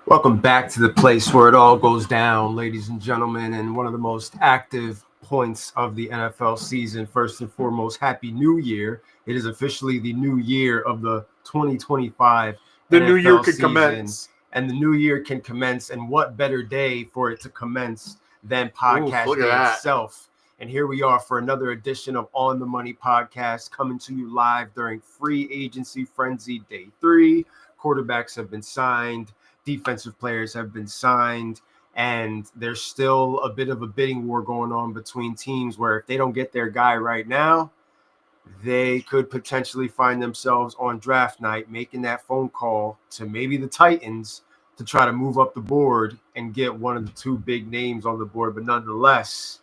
Welcome back to the place where it all goes down, ladies and gentlemen, and one of the most active points of the NFL season. First and foremost, Happy New Year. It is officially the new year of the 2025 The NFL new year could season, commence. and the new year can commence. And what better day for it to commence than podcast look at day that. itself? And here we are for another edition of On the Money podcast, coming to you live during free agency frenzy day 3. Quarterbacks have been signed. Defensive players have been signed, and there's still a bit of a bidding war going on between teams where if they don't get their guy right now, they could potentially find themselves on draft night making that phone call to maybe the Titans to try to move up the board and get one of the two big names on the board. But nonetheless,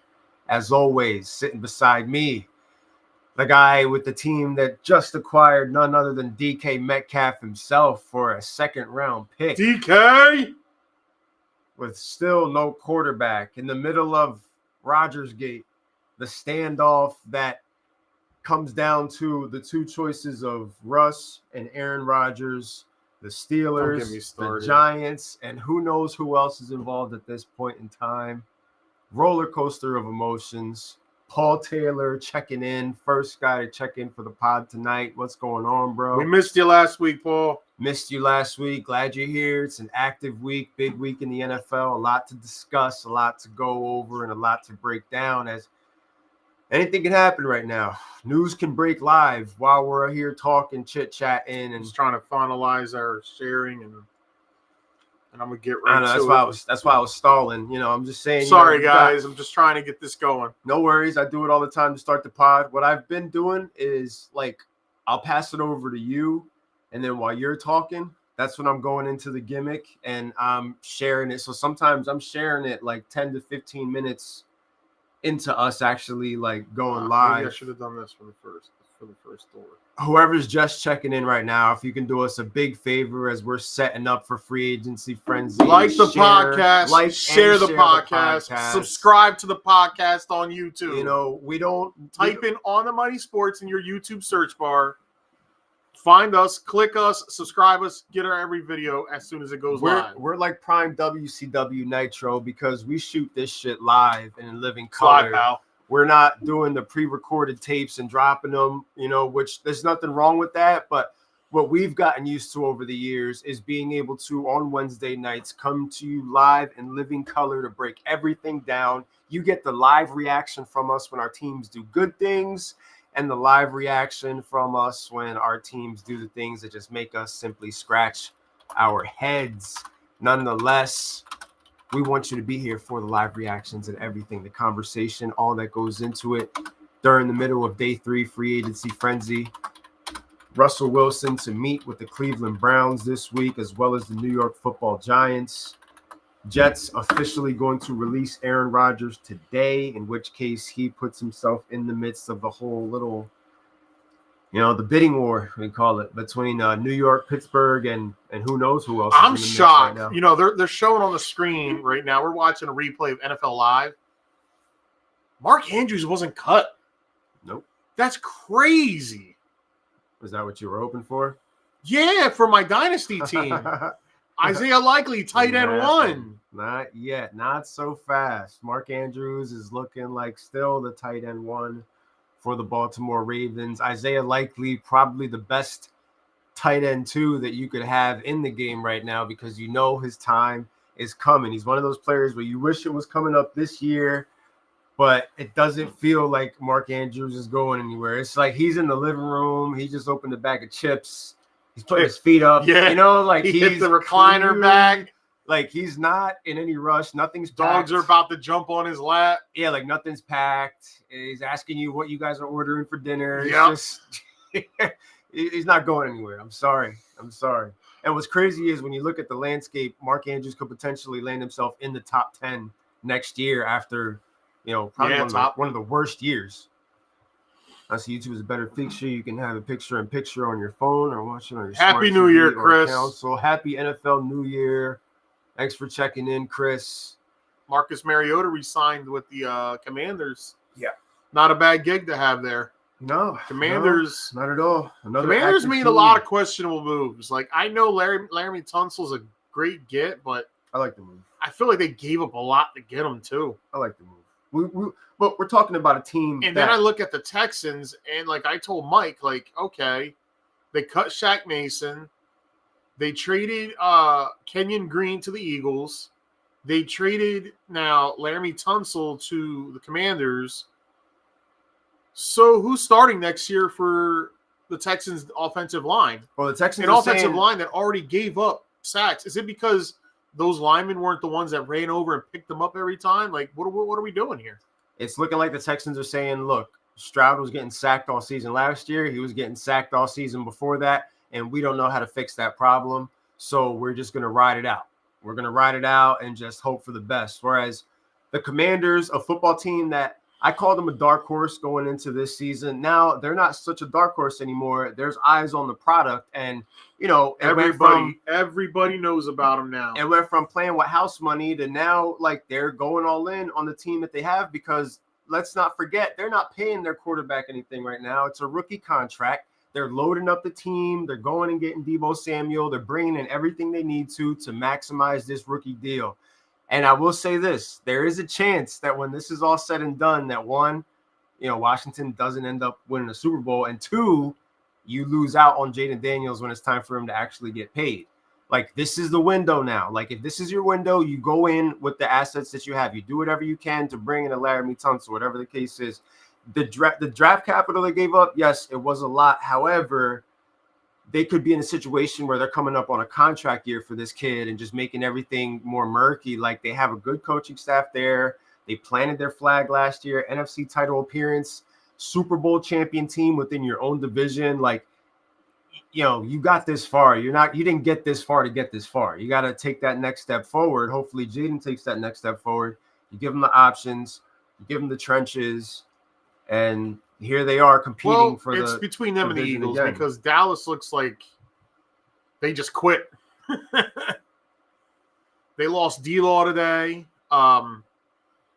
as always, sitting beside me, the guy with the team that just acquired none other than DK Metcalf himself for a second-round pick. DK! With still no quarterback in the middle of Rodgers Gate, the standoff that comes down to the two choices of Russ and Aaron Rodgers, the Steelers, the Giants, and who knows who else is involved at this point in time. Roller coaster of emotions. Paul Taylor checking in, first guy to check in for the pod tonight. What's going on, bro? We missed you last week, Paul. Missed you last week. Glad you're here. It's an active week, big week in the NFL. A lot to discuss, a lot to go over, and a lot to break down as anything can happen right now. News can break live while we're here talking, chit-chatting. And just trying to finalize our sharing, and I'm going to get right to it. That's why I was stalling. I'm just saying. Sorry, guys. I'm just trying to get this going. No worries. I do it all the time to start the pod. What I've been doing is, I'll pass it over to you, and then while you're talking, that's when I'm going into the gimmick, and I'm sharing it. So sometimes I'm sharing it 10 to 15 minutes into us actually going live. Maybe I should have done this for the first door. Whoever's just checking in right now, if you can do us a big favor as we're setting up for free agency frenzy, like the podcast, share the podcast, subscribe to the podcast on YouTube. We don't type in On the Money Sports in your YouTube search bar. Find us, click us, subscribe us, get our every video as soon as it goes live. We're like prime WCW Nitro because we shoot this shit live and in living color. Pal. We're not doing the pre-recorded tapes and dropping them, which there's nothing wrong with that. But what we've gotten used to over the years is being able to, on Wednesday nights, come to you live in living color to break everything down. You get the live reaction from us when our teams do good things, and the live reaction from us when our teams do the things that just make us simply scratch our heads. Nonetheless, we want you to be here for the live reactions and everything, the conversation, all that goes into it during the middle of day 3 free agency frenzy. Russell Wilson to meet with the Cleveland Browns this week, as well as the New York Football Giants. Jets officially going to release Aaron Rodgers today, in which case he puts himself in the midst of the whole little, the bidding war, we call it, between New York, Pittsburgh, and who knows who else. I'm shocked. Right now. They're showing on the screen right now. We're watching a replay of NFL Live. Mark Andrews wasn't cut. Nope. That's crazy. Was that what you were hoping for? Yeah, for my dynasty team. Isaiah Likely, tight end 1. Not yet. Not so fast. Mark Andrews is looking like still the tight end 1 for the Baltimore Ravens. Isaiah Likely, probably the best tight end 2 that you could have in the game right now because his time is coming. He's one of those players where you wish it was coming up this year, but it doesn't feel like Mark Andrews is going anywhere. It's like he's in the living room. He just opened a bag of chips. He's putting his feet up. Yeah. He hit the recliner bag. He's not in any rush. Nothing's Dogs packed. are about to jump on his lap. Yeah, nothing's packed. He's asking you what you guys are ordering for dinner. Yep. It's just he's not going anywhere. I'm sorry. And what's crazy is when you look at the landscape, Mark Andrews could potentially land himself in the top 10 next year after, probably one of the worst years. I see YouTube is a better picture. You can have a picture-in-picture on your phone or watch it on your Happy smart New TV Year, or Chris. console. Happy NFL New Year. Thanks for checking in, Chris. Marcus Mariota re-signed with the Commanders. Yeah. Not a bad gig to have there. No. Commanders. No, not at all. Commanders made a lot of questionable moves. I know Laramie Tunsil's a great get, but I like the move. I feel like they gave up a lot to get him too. I like the move. But we're talking about a team. And then I look at the Texans, and like I told Mike, like, okay, they cut Shaq Mason. They traded Kenyon Green to the Eagles. They traded now Laramie Tunsil to the Commanders. So who's starting next year for the Texans' offensive line? Well, the Texans an offensive line that already gave up sacks. Is it because those linemen weren't the ones that ran over and picked them up every time? Like, what are we doing here? It's looking like the Texans are saying, look, Stroud was getting sacked all season last year. He was getting sacked all season before that, and we don't know how to fix that problem. So we're just going to ride it out. We're going to ride it out and just hope for the best. Whereas the Commanders, a football team that I called them a dark horse going into this season. Now they're not such a dark horse anymore. There's eyes on the product, and everybody knows about them now. It went from playing with house money to now like they're going all in on the team that they have, because let's not forget they're not paying their quarterback anything right now. It's a rookie contract. They're loading up the team. They're going and getting Deebo Samuel. They're bringing in everything they need to maximize this rookie deal. And I will say this, there is a chance that when this is all said and done, that one, Washington doesn't end up winning a Super Bowl, and two, you lose out on Jaden Daniels when it's time for him to actually get paid. Like, this is the window now. Like, if this is your window, you go in with the assets that you have. You do whatever you can to bring in a Laramie Tunsil, whatever the case is. The draft capital they gave up, yes, it was a lot. However, they could be in a situation where they're coming up on a contract year for this kid and just making everything more murky. Like, they have a good coaching staff there. They planted their flag last year, NFC title appearance, Super Bowl champion team within your own division. Like, you got this far. You didn't get this far to get this far. You got to take that next step forward. Hopefully Jaden takes that next step forward. You give them the options, you give them the trenches, and here they are competing for the. It's between them and the Eagles again. Because Dallas looks like they just quit. They lost D-Law today.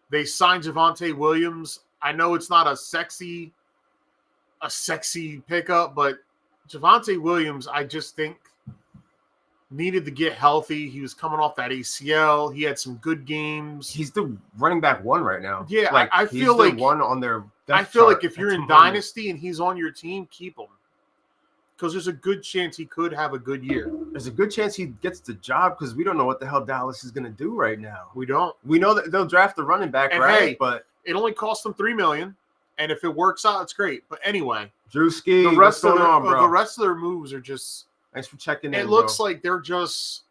They signed Javonte Williams. I know it's not a sexy pickup, but Javonte Williams, I just think, needed to get healthy. He was coming off that ACL. He had some good games. He's the running back one right now. Yeah, like, I feel like one on their. I feel like if you're in Dynasty and he's on your team, keep him. Because there's a good chance he could have a good year. There's a good chance he gets the job because we don't know what the hell Dallas is going to do right now. We don't. We know that they'll draft the running back, and right? Hey, but it only cost them $3 million, and if it works out, it's great. But anyway, Drewski, the rest of their moves are just. Thanks for checking in. It looks like they're just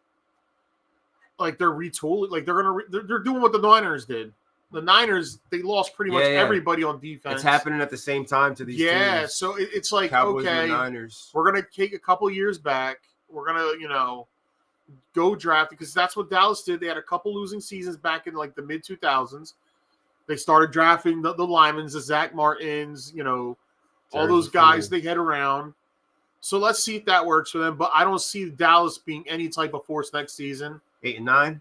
like they're retooling. Like they're doing what the Niners did. The Niners, they lost pretty much everybody on defense. It's happening at the same time to these teams. Yeah, so it's like, Cowboys okay, and Niners. We're going to take a couple years back. We're going to, go draft, because that's what Dallas did. They had a couple losing seasons back in like the mid-2000s. They started drafting the linemen, the Zach Martins, all those guys they had around. So let's see if that works for them. But I don't see Dallas being any type of force next season. 8-9?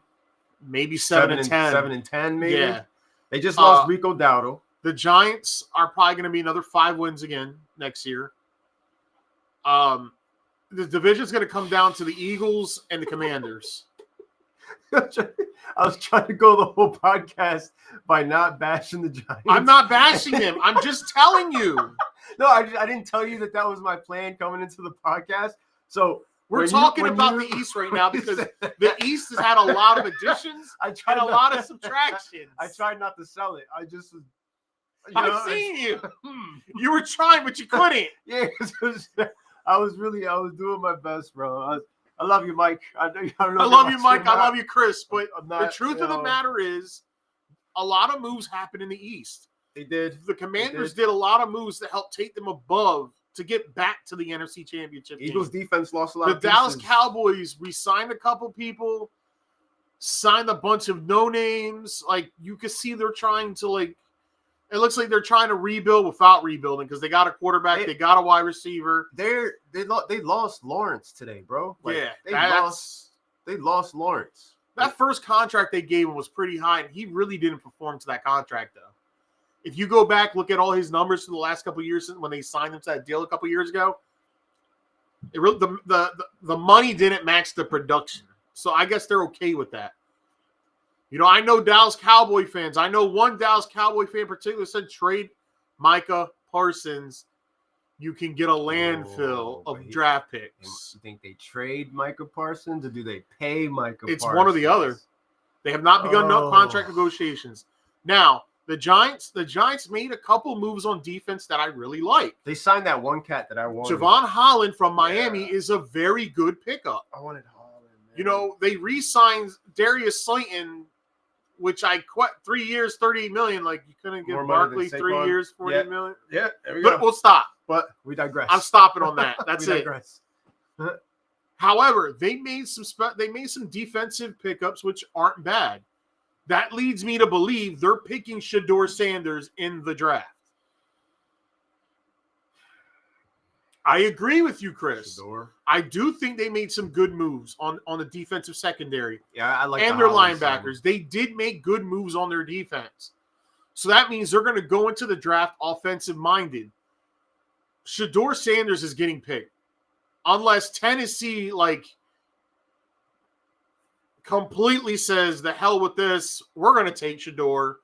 Maybe 7-10. 7-10, maybe? Yeah. They just lost Rico Dowdle. The Giants are probably going to be another 5 wins again next year. The division's going to come down to the Eagles and the Commanders. I was trying to go the whole podcast by not bashing the Giants. I'm not bashing them. I'm just telling you. No, I didn't tell you that was my plan coming into the podcast. So we're talking about the East right now because the East has had a lot of additions and a lot of subtractions. I tried not to sell it. I just was. I've seen you. You were trying, but you couldn't. Yeah, I was doing my best, bro. I love you, Mike. I love you, Mike. I love you, Chris. But the truth of the matter is, a lot of moves happened in the East. They did. The Commanders did a lot of moves to help take them above to get back to the NFC Championship game. Eagles defense lost a lot of pieces. The Dallas Cowboys re-signed a couple people, signed a bunch of no-names. Like, you can see they're trying to, like, it looks like they're trying to rebuild without rebuilding because they got a quarterback, they got a wide receiver. They lost Lawrence today, bro. Like, yeah, they lost Lawrence. That first contract they gave him was pretty high, and he really didn't perform to that contract, though. If you go back, look at all his numbers from the last couple of years when they signed him to that deal a couple of years ago, it really, the money didn't match the production. So I guess they're okay with that. You know, I know Dallas Cowboy fans. I know one Dallas Cowboy fan in particular said trade Micah Parsons. You can get a landfill of draft picks. You think they trade Micah Parsons or do they pay Micah Parsons? It's one or the other. They have not begun contract negotiations. Now, the Giants made a couple moves on defense that I really like. They signed that one cat that I wanted. Javon Holland from Miami is a very good pickup. I wanted Holland, man. You know, they re-signed Darius Slayton, which I quit 3 years, $38 million. Like, you couldn't give Barkley 3 years, $40 million. Yeah, there we go. But we'll stop. But we digress. I'm stopping on that. That's we it. digress. However, they made some defensive pickups which aren't bad. That leads me to believe they're picking Shedeur Sanders in the draft. I agree with you, Chris. Shedeur. I do think they made some good moves on the defensive secondary. Yeah, I like and their linebackers. They did make good moves on their defense. So that means they're going to go into the draft offensive-minded. Shedeur Sanders is getting picked. Unless Tennessee, completely says, the hell with this, we're going to take Shedeur.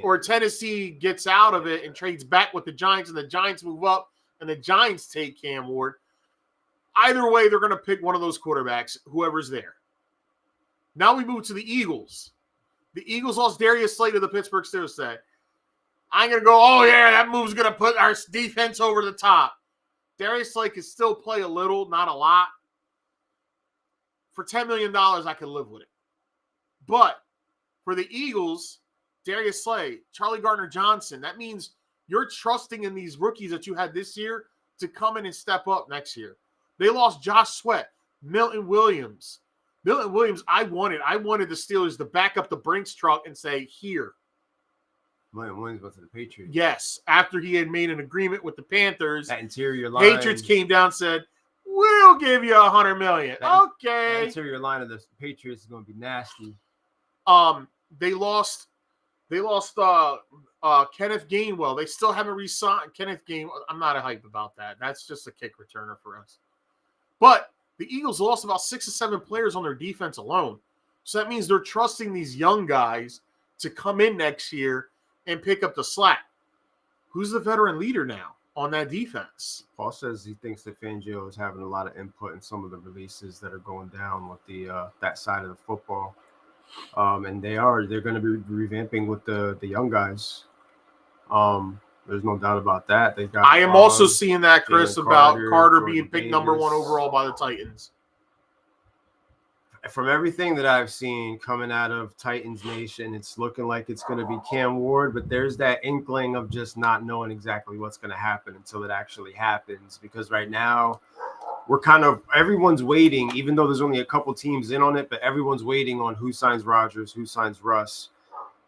Or Tennessee gets out of it and trades back with the Giants, and the Giants move up, and the Giants take Cam Ward. Either way, they're going to pick one of those quarterbacks, whoever's there. Now we move to the Eagles. The Eagles lost Darius Slay to the Pittsburgh Steelers today. I'm going to go, oh, yeah, that move's going to put our defense over the top. Darius Slay can still play a little, not a lot. For $10 million, I could live with it. But for the Eagles, Darius Slay, Charlie Gardner-Johnson, that means you're trusting in these rookies that you had this year to come in and step up next year. They lost Josh Sweat, Milton Williams. Milton Williams, I wanted the Steelers to back up the Brinks truck and say, here. Milton Williams went to the Patriots. Yes, after he had made an agreement with the Panthers. That interior line. Patriots came down and said, we'll give you $100 million. Okay. The interior line of the Patriots is going to be nasty. They lost Kenneth Gainwell. They still haven't re-signed Kenneth Gainwell. I'm not a hype about that. That's just a kick returner for us. But the Eagles lost about 6 or 7 players on their defense alone. So that means they're trusting these young guys to come in next year and pick up the slack. Who's the veteran leader now on that defense? Paul says he thinks that Fangio is having a lot of input in some of the releases that are going down with the that side of the football. And they're going to be revamping with the young guys. There's no doubt about that. I am also seeing that, Chris, about Carter being picked number 1 overall by the Titans. From everything that I've seen coming out of Titans Nation, it's looking like it's going to be Cam Ward, but there's that inkling of just not knowing exactly what's going to happen until it actually happens. Because right now, everyone's waiting, even though there's only a couple teams in on it, but everyone's waiting on who signs Rodgers, who signs Russ,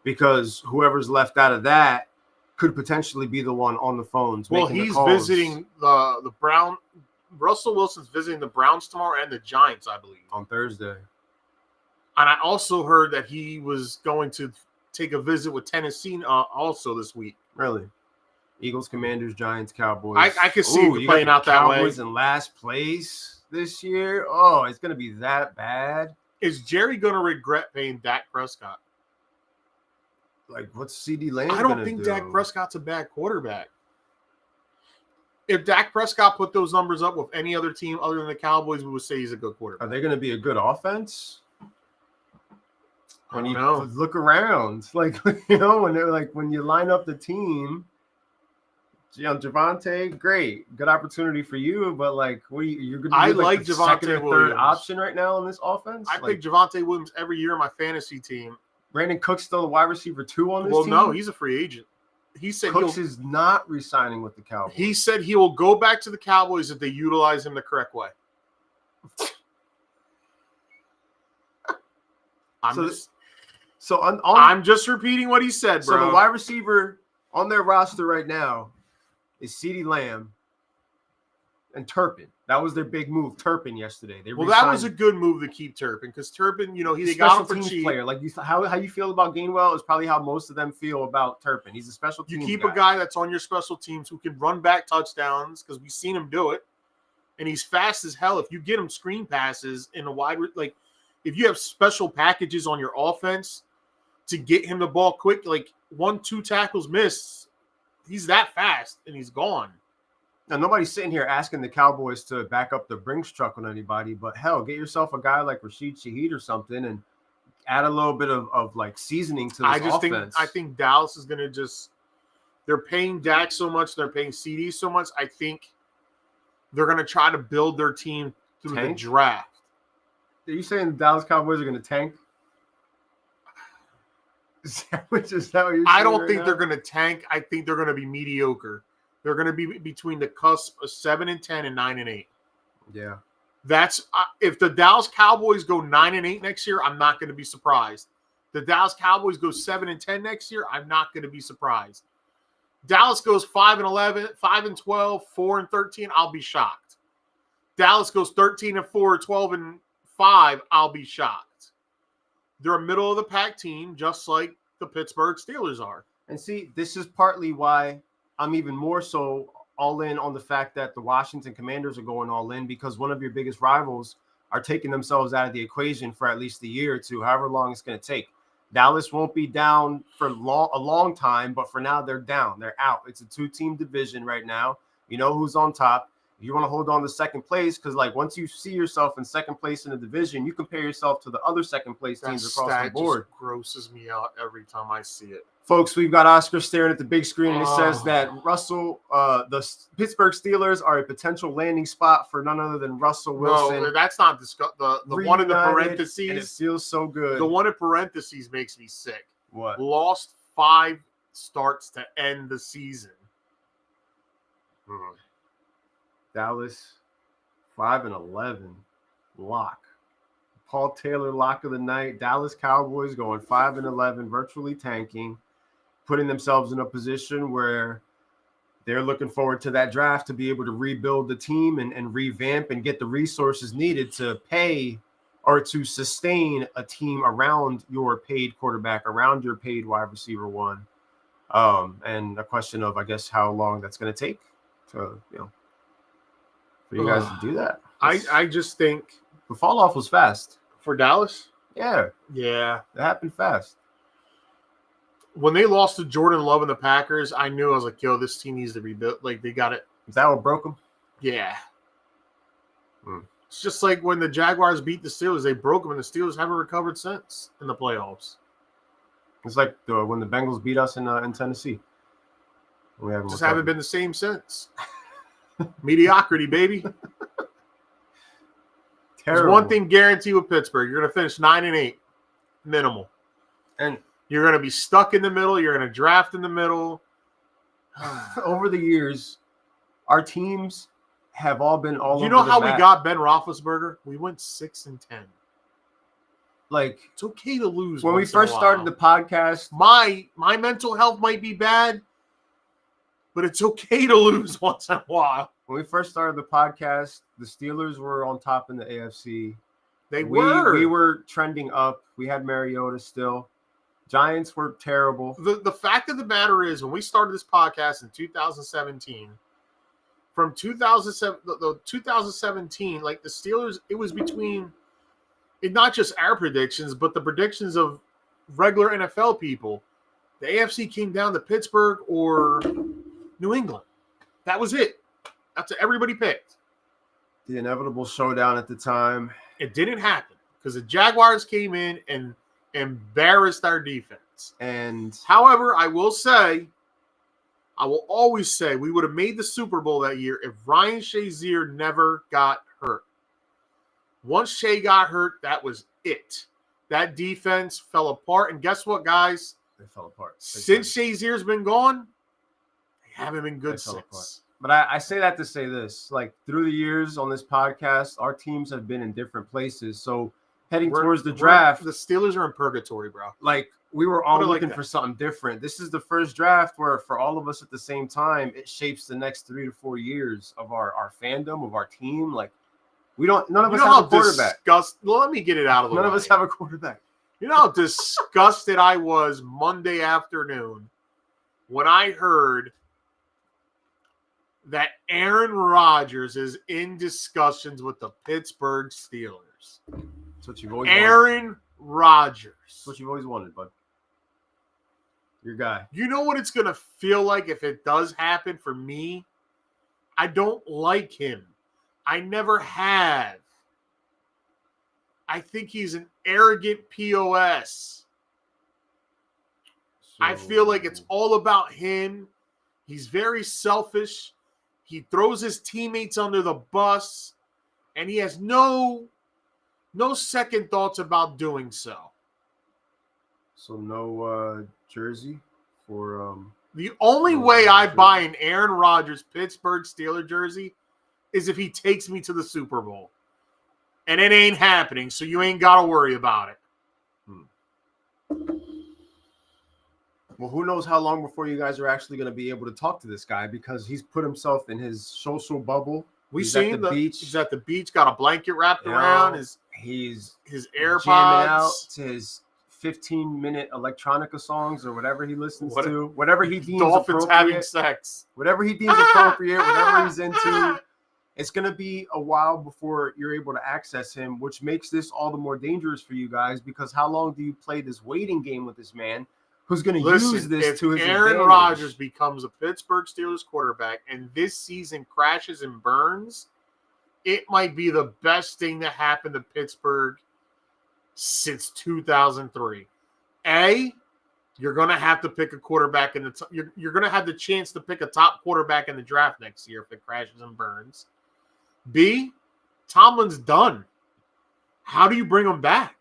because whoever's left out of that could potentially be the one on the phones. Well, he's visiting the Brown. Russell Wilson's visiting the Browns tomorrow and the Giants, I believe. On Thursday. And I also heard that he was going to take a visit with Tennessee also this week. Really? Eagles, Commanders, Giants, Cowboys. I could see it playing out that way. Cowboys in last place this year. Oh, it's going to be that bad. Is Jerry going to regret paying Dak Prescott? Like, what's CD Lamb? I don't think Dak Prescott's a bad quarterback. If Dak Prescott put those numbers up with any other team other than the Cowboys, we would say he's a good quarterback. Are they going to be a good offense? When you know. Look around, when you line up the team, Javonte, great, good opportunity for you. But you're going to be like the Javonte second or Williams. third option right now in this offense. I pick Javonte Williams every year on my fantasy team. Brandon Cook's still the wide receiver 2 on this team. Well, no, he's a free agent. He said Cooks is not re-signing with the Cowboys. He said he will go back to the Cowboys if they utilize him the correct way. I'm just repeating what he said, bro. So the wide receiver on their roster right now is CeeDee Lamb and Turpin. That was their big move, Turpin, yesterday. That was a good move to keep Turpin because Turpin, they got him for cheap. Player. How you feel about Gainwell is probably how most of them feel about Turpin. He's a special teams guy. You keep a guy that's on your special teams who can run back touchdowns because we've seen him do it, and he's fast as hell. If you get him screen passes in a wide, if you have special packages on your offense to get him the ball quick, like 1-2 tackles missed, he's that fast and he's gone. Now, nobody's sitting here asking the Cowboys to back up the Brinks truck on anybody, but hell, get yourself a guy like Rashid Shaheed or something and add a little bit of like seasoning to this offense. I think Dallas is going to just – they're paying Dak so much. They're paying CD so much. I think they're going to try to build their team through the draft. Are you saying the Dallas Cowboys are going to tank? Is that what you're saying? I don't think they're going to tank. I think they're going to be mediocre. They're going to be between the cusp of 7-10 and 9-8. Yeah. That's if the Dallas Cowboys go 9-8 next year, I'm not going to be surprised. The Dallas Cowboys go 7-10 next year, I'm not going to be surprised. Dallas goes 5-11, 5-12, 4-13, I'll be shocked. Dallas goes 13-4, 12-5, I'll be shocked. They're a middle of the pack team, just like the Pittsburgh Steelers are. And see, this is partly why I'm even more so all in on the fact that the Washington Commanders are going all in, because one of your biggest rivals are taking themselves out of the equation for at least a year or two, however long it's going to take. Dallas won't be down for a long time, but for now they're down. They're out. It's a 2-team division right now. You know who's on top. If you want to hold on to second place, because like once you see yourself in second place in the division, you compare yourself to the other second place teams across the board. Just grosses me out every time I see it. Folks, we've got Oscar staring at the big screen, and it says that the Pittsburgh Steelers are a potential landing spot for none other than Russell Wilson. No, that's not the one in the parentheses. And it feels so good. The one in parentheses makes me sick. What? Lost 5 starts to end the season. Dallas 5-11 lock. Paul Taylor lock of the night. Dallas Cowboys going 5-11, virtually tanking, putting themselves in a position where they're looking forward to that draft to be able to rebuild the team and revamp and get the resources needed to pay or to sustain a team around your paid quarterback, around your paid wide receiver one. And a question of, I guess, how long that's going to take to, for you guys to do that. I just think the fall off was fast. For Dallas? Yeah. Yeah. It happened fast. When they lost to Jordan Love and the Packers, I knew, I was like, yo, this team needs to rebuild. Like, they got it. Is that what broke them? Yeah. It's just like when the Jaguars beat the Steelers, they broke them, and the Steelers haven't recovered since in the playoffs. It's like when the Bengals beat us in Tennessee. We haven't been the same since. Mediocrity, baby. There's one thing guaranteed with Pittsburgh. You're going to finish 9-8, minimal. And you're going to be stuck in the middle. You're going to draft in the middle. Over the years, our teams have all been all over the map. You know how we got Ben Roethlisberger? We went 6-10. Like, it's okay to lose. When we first started the podcast, my mental health might be bad, but it's okay to lose once in a while. When we first started the podcast, the Steelers were on top in the AFC. We were trending up. We had Mariota still. Giants were terrible. The fact of the matter is, when we started this podcast in 2017, from 2017, like the Steelers, it was between not just our predictions, but the predictions of regular NFL people. The AFC came down to Pittsburgh or New England. That was it. That's what everybody picked. The inevitable showdown at the time. It didn't happen because the Jaguars came in and embarrassed our defense. And however, I will always say we would have made the Super Bowl that year if Ryan Shazier never got hurt. Once Shea got hurt, that was it. That defense fell apart. And guess what, guys? They fell apart. Since Shazier's been gone, they haven't been good since. But I say that to say this. Like, through the years on this podcast, our teams have been in different places. So heading towards the draft, the Steelers are in purgatory, bro. Like, we were all looking for something different. This is the first draft where, for all of us at the same time, it shapes the next 3 to 4 years of our fandom, of our team. Like, none of us have a quarterback. Let me get it out of the way. None of us have a quarterback. You know how disgusted I was Monday afternoon when I heard that Aaron Rodgers is in discussions with the Pittsburgh Steelers. That's what you've always wanted. Aaron Rodgers. That's what you've always wanted, bud. Your guy. You know what it's going to feel like if it does happen for me? I don't like him. I never have. I think he's an arrogant POS. I feel like it's all about him. He's very selfish. He throws his teammates under the bus, and he has no second thoughts about doing so. So no jersey for the only way I buy an Aaron Rodgers Pittsburgh Steelers jersey is if he takes me to the Super Bowl. And it ain't happening, so you ain't got to worry about it. Well, who knows how long before you guys are actually going to be able to talk to this guy, because he's put himself in his social bubble. He's at the beach. He's at the beach, got a blanket wrapped around his AirPods. Jamming out to his 15-minute electronica songs or whatever he listens to. Whatever he deems Dolphins appropriate. having sex. Whatever he deems appropriate, whatever he's into. It's going to be a while before you're able to access him, which makes this all the more dangerous for you guys, because how long do you play this waiting game with this man who's going to use this to his advantage? Aaron Rodgers becomes a Pittsburgh Steelers quarterback and this season crashes and burns, it might be the best thing that happened to Pittsburgh since 2003. You're going to have to pick a quarterback in the you're going to have the chance to pick a top quarterback in the draft next year if it crashes and burns. B, Tomlin's done. How do you bring him back?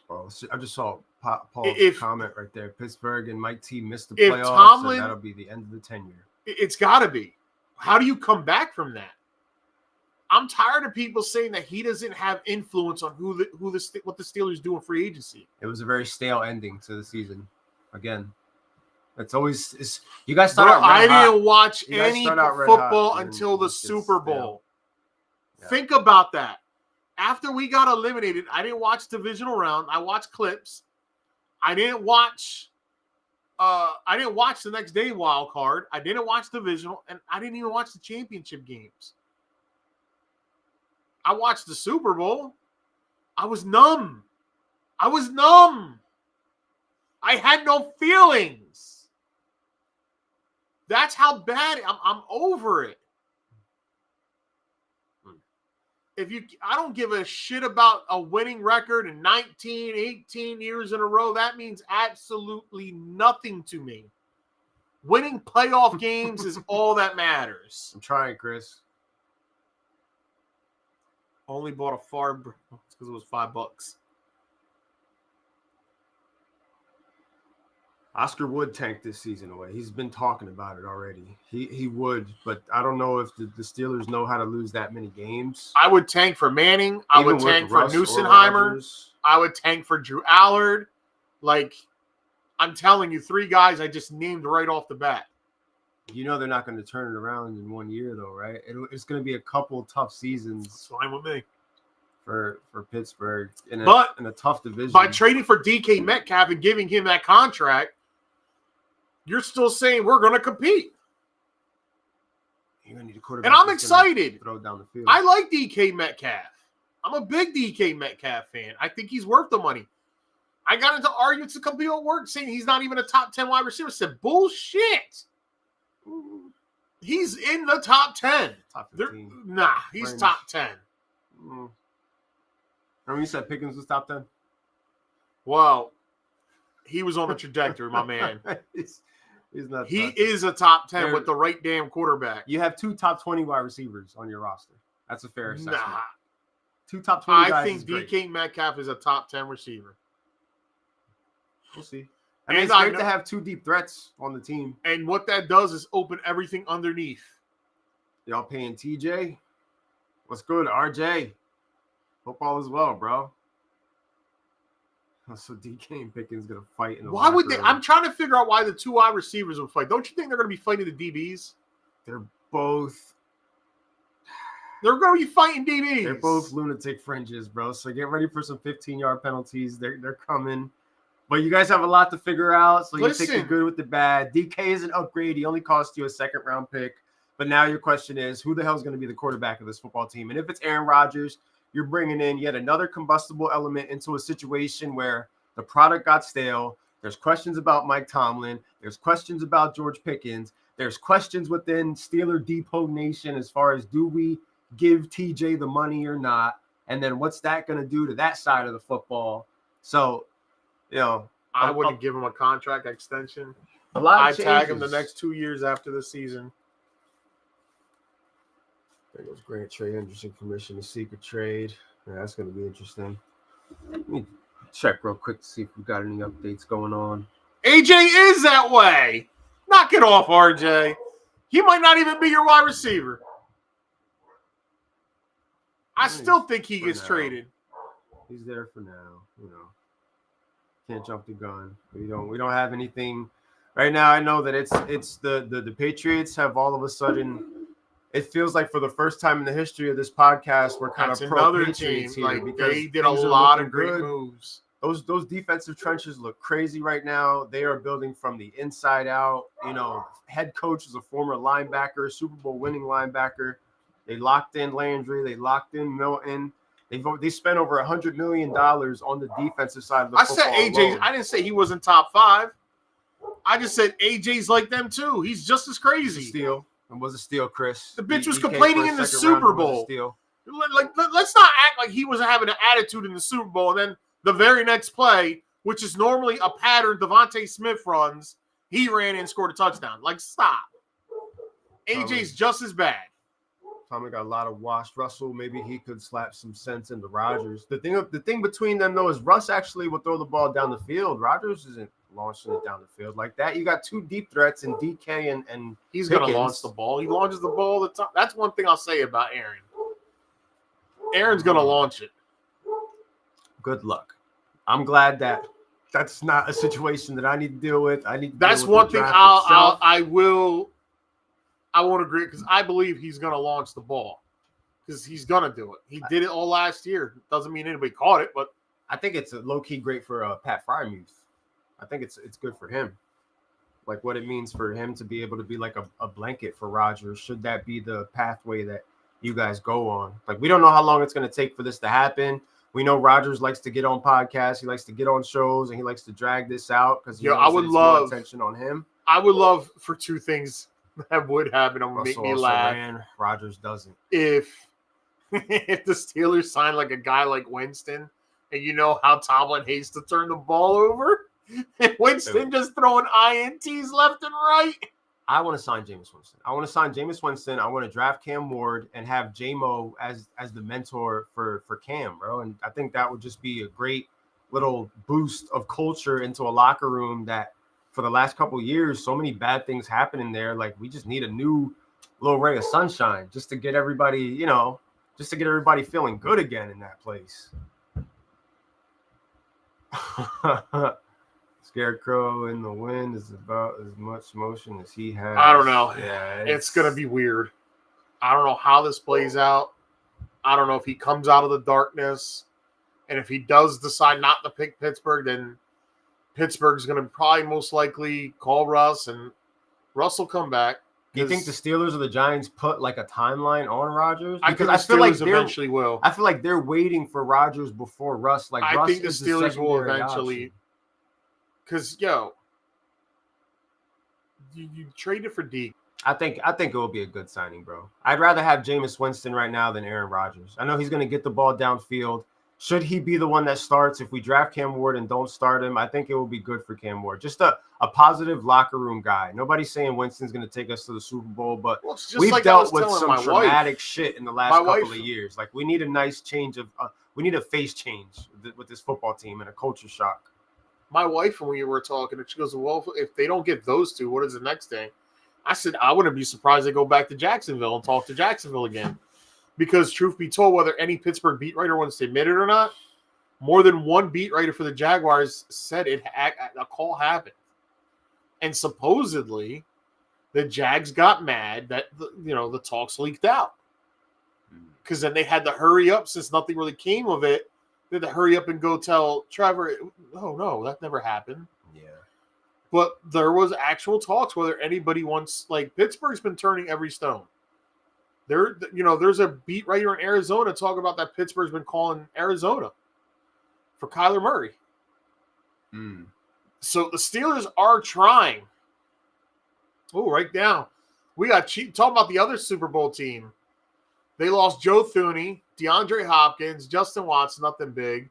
Well, I just saw Paul's comment right there. Pittsburgh and Mike T missed the playoffs, Tomlin, and that'll be the end of the tenure. It's got to be. How do you come back from that? I'm tired of people saying that he doesn't have influence on what the Steelers do in free agency. It was a very stale ending to the season. Again, you guys start out red hot. I didn't watch any football until the Super Bowl. Yeah. Think about that. After we got eliminated, I didn't watch divisional round. I watched clips. I didn't watch the next day wild card. I didn't watch divisional, and I didn't even watch the championship games. I watched the Super Bowl. I was numb. I had no feelings. That's how bad I'm over it. I don't give a shit about a winning record in 19, 18 years in a row. That means absolutely nothing to me. Winning playoff games is all that matters. I'm trying, Chris. Only bought a Favre because it was $5. Oscar would tank this season away. He's been talking about it already. He would, but I don't know if the Steelers know how to lose that many games. I would tank for Manning. I would tank for Newsenheimer. I would tank for Drew Allard. Like, I'm telling you, 3 guys I just named right off the bat. You know they're not going to turn it around in 1 year, though, right? It's going to be a couple tough seasons. That's fine with me. For Pittsburgh in a tough division. By trading for DK Metcalf and giving him that contract, you're still saying we're going to compete. You're going to need a quarterback. And I'm excited. Throw down the field. I like DK Metcalf. I'm a big DK Metcalf fan. I think he's worth the money. I got into arguments a couple people at work saying he's not even a top 10 wide receiver. I said, bullshit. He's in the top 10. Top 15. He's top 10. Remember you said Pickens was top 10? Well, he was on the trajectory, my man. He's not. He is a top 10 with the right damn quarterback. You have 2 top 20 wide receivers on your roster. That's a fair assessment. 2 top 20 guys. I think DK Metcalf is a top 10 receiver. We'll see. I mean, it's great to have 2 deep threats on the team. And what that does is open everything underneath. Y'all paying TJ? What's good, RJ? Football as well, bro. So DK and Pickens gonna fight in the Why would they? I'm trying to figure out why the 2 wide receivers would fight. Don't you think they're gonna be fighting the DBs? They're both. They're gonna be fighting DBs. They're both lunatic fringes, bro. So get ready for some 15-yard penalties. They're coming. But you guys have a lot to figure out. So you take the good with the bad. DK is an upgrade. He only cost you a 2nd-round pick. But now your question is, who the hell is going to be the quarterback of this football team? And if it's Aaron Rodgers, you're bringing in yet another combustible element into a situation where the product got stale. There's questions about Mike Tomlin. There's questions about George Pickens. There's questions within Steeler Depot Nation as far as, do we give TJ the money or not? And then what's that going to do to that side of the football? So, I wouldn't give him a contract extension. A lot of I'd tag him changes. the next 2 years after the season. There goes Grant Trey Henderson commission, a secret trade. Yeah, that's going to be interesting. Let me check real quick to see if we got any updates going on. AJ is that way. Knock it off, RJ. He might not even be your wide receiver. I still think he gets traded. He's there for now. Can't jump the gun. We don't have anything right now. I know that it's the Patriots have all of a sudden. It feels like for the first time in the history of this podcast, we're kind of pro Patriots here, like because they did a lot of great moves. Those defensive trenches look crazy right now. They are building from the inside out. Head coach is a former linebacker, Super Bowl winning linebacker. They locked in Landry. They locked in Milton. They spent over $100 million on the defensive side of the football. I said AJ. Alone. I didn't say he wasn't top 5. I just said AJ's like them too. He's just as crazy. Steal. It was a steal, Chris. The bitch was complaining in the Super Bowl. Let's not act like he wasn't having an attitude in the Super Bowl. And then the very next play, which is normally a pattern Devontae Smith runs, he ran and scored a touchdown. Like, stop. AJ's just as bad. Tommy got a lot of washed. Russell, maybe he could slap some sense into Rodgers. The thing between them, though, is Russ actually will throw the ball down the field. Rodgers isn't launching it down the field like that. You got 2 deep threats in DK and he's going to launch the ball. He launches the ball all the time. That's one thing I'll say about Aaron. Aaron's going to launch it. Good luck. I'm glad that that's not a situation that I need to deal with. That's one thing I won't agree, because I believe he's going to launch the ball, because he's going to do it. He did it all last year. Doesn't mean anybody caught it, but I think it's a low-key great for Pat Freiermuth. I think it's good for him. Like what it means for him to be able to be like a blanket for Rodgers, should that be the pathway that you guys go on. Like, we don't know how long it's going to take for this to happen. We know Rodgers likes to get on podcasts. He likes to get on shows, and he likes to drag this out because I would love more attention on him. I would love for 2 things that would happen and would make me laugh. Rodgers doesn't. If the Steelers sign like a guy like Winston, and you know how Tomlin hates to turn the ball over, and Winston just throwing INTs left and right. I want to sign Jameis Winston. I want to draft Cam Ward and have J-Mo as the mentor for Cam, bro. And I think that would just be a great little boost of culture into a locker room that for the last couple of years, so many bad things happen in there. Like, we just need a new little ray of sunshine just to get everybody, feeling good again in that place. Scarecrow in the wind is about as much motion as he has. I don't know. Yeah, it's going to be weird. I don't know how this plays out. I don't know if he comes out of the darkness. And if he does decide not to pick Pittsburgh, then Pittsburgh's going to probably most likely call Russ, and Russ will come back. Do you think the Steelers or the Giants put like a timeline on Rodgers? Because I feel like eventually will. I feel like they're waiting for Rodgers before Russ. Like, I think the Steelers will eventually. Because you traded for D. I think it will be a good signing, bro. I'd rather have Jameis Winston right now than Aaron Rodgers. I know he's going to get the ball downfield. Should he be the one that starts? If we draft Cam Ward and don't start him, I think it will be good for Cam Ward. Just a positive locker room guy. Nobody's saying Winston's going to take us to the Super Bowl, but we've dealt with some traumatic shit in the last couple of years. Like, we need a nice change of we need a face change with this football team and a culture shock. My wife, when we were talking, and she goes, well, if they don't get those 2, what is the next thing? I said, I wouldn't be surprised they go back to Jacksonville and talk to Jacksonville again. Because truth be told, whether any Pittsburgh beat writer wants to admit it or not, more than one beat writer for the Jaguars said a call happened. And supposedly, the Jags got mad that the talks leaked out. Because then they had to hurry up, since nothing really came of it. They had to hurry up and go tell Trevor, oh, no, that never happened. Yeah. But there was actual talks whether anybody wants, like, Pittsburgh's been turning every stone. There's a beat right here in Arizona talking about that Pittsburgh's been calling Arizona for Kyler Murray. So the Steelers are trying. Oh, right now. We got talking about the other Super Bowl team. They lost Joe Thuney, DeAndre Hopkins, Justin Watts, nothing big.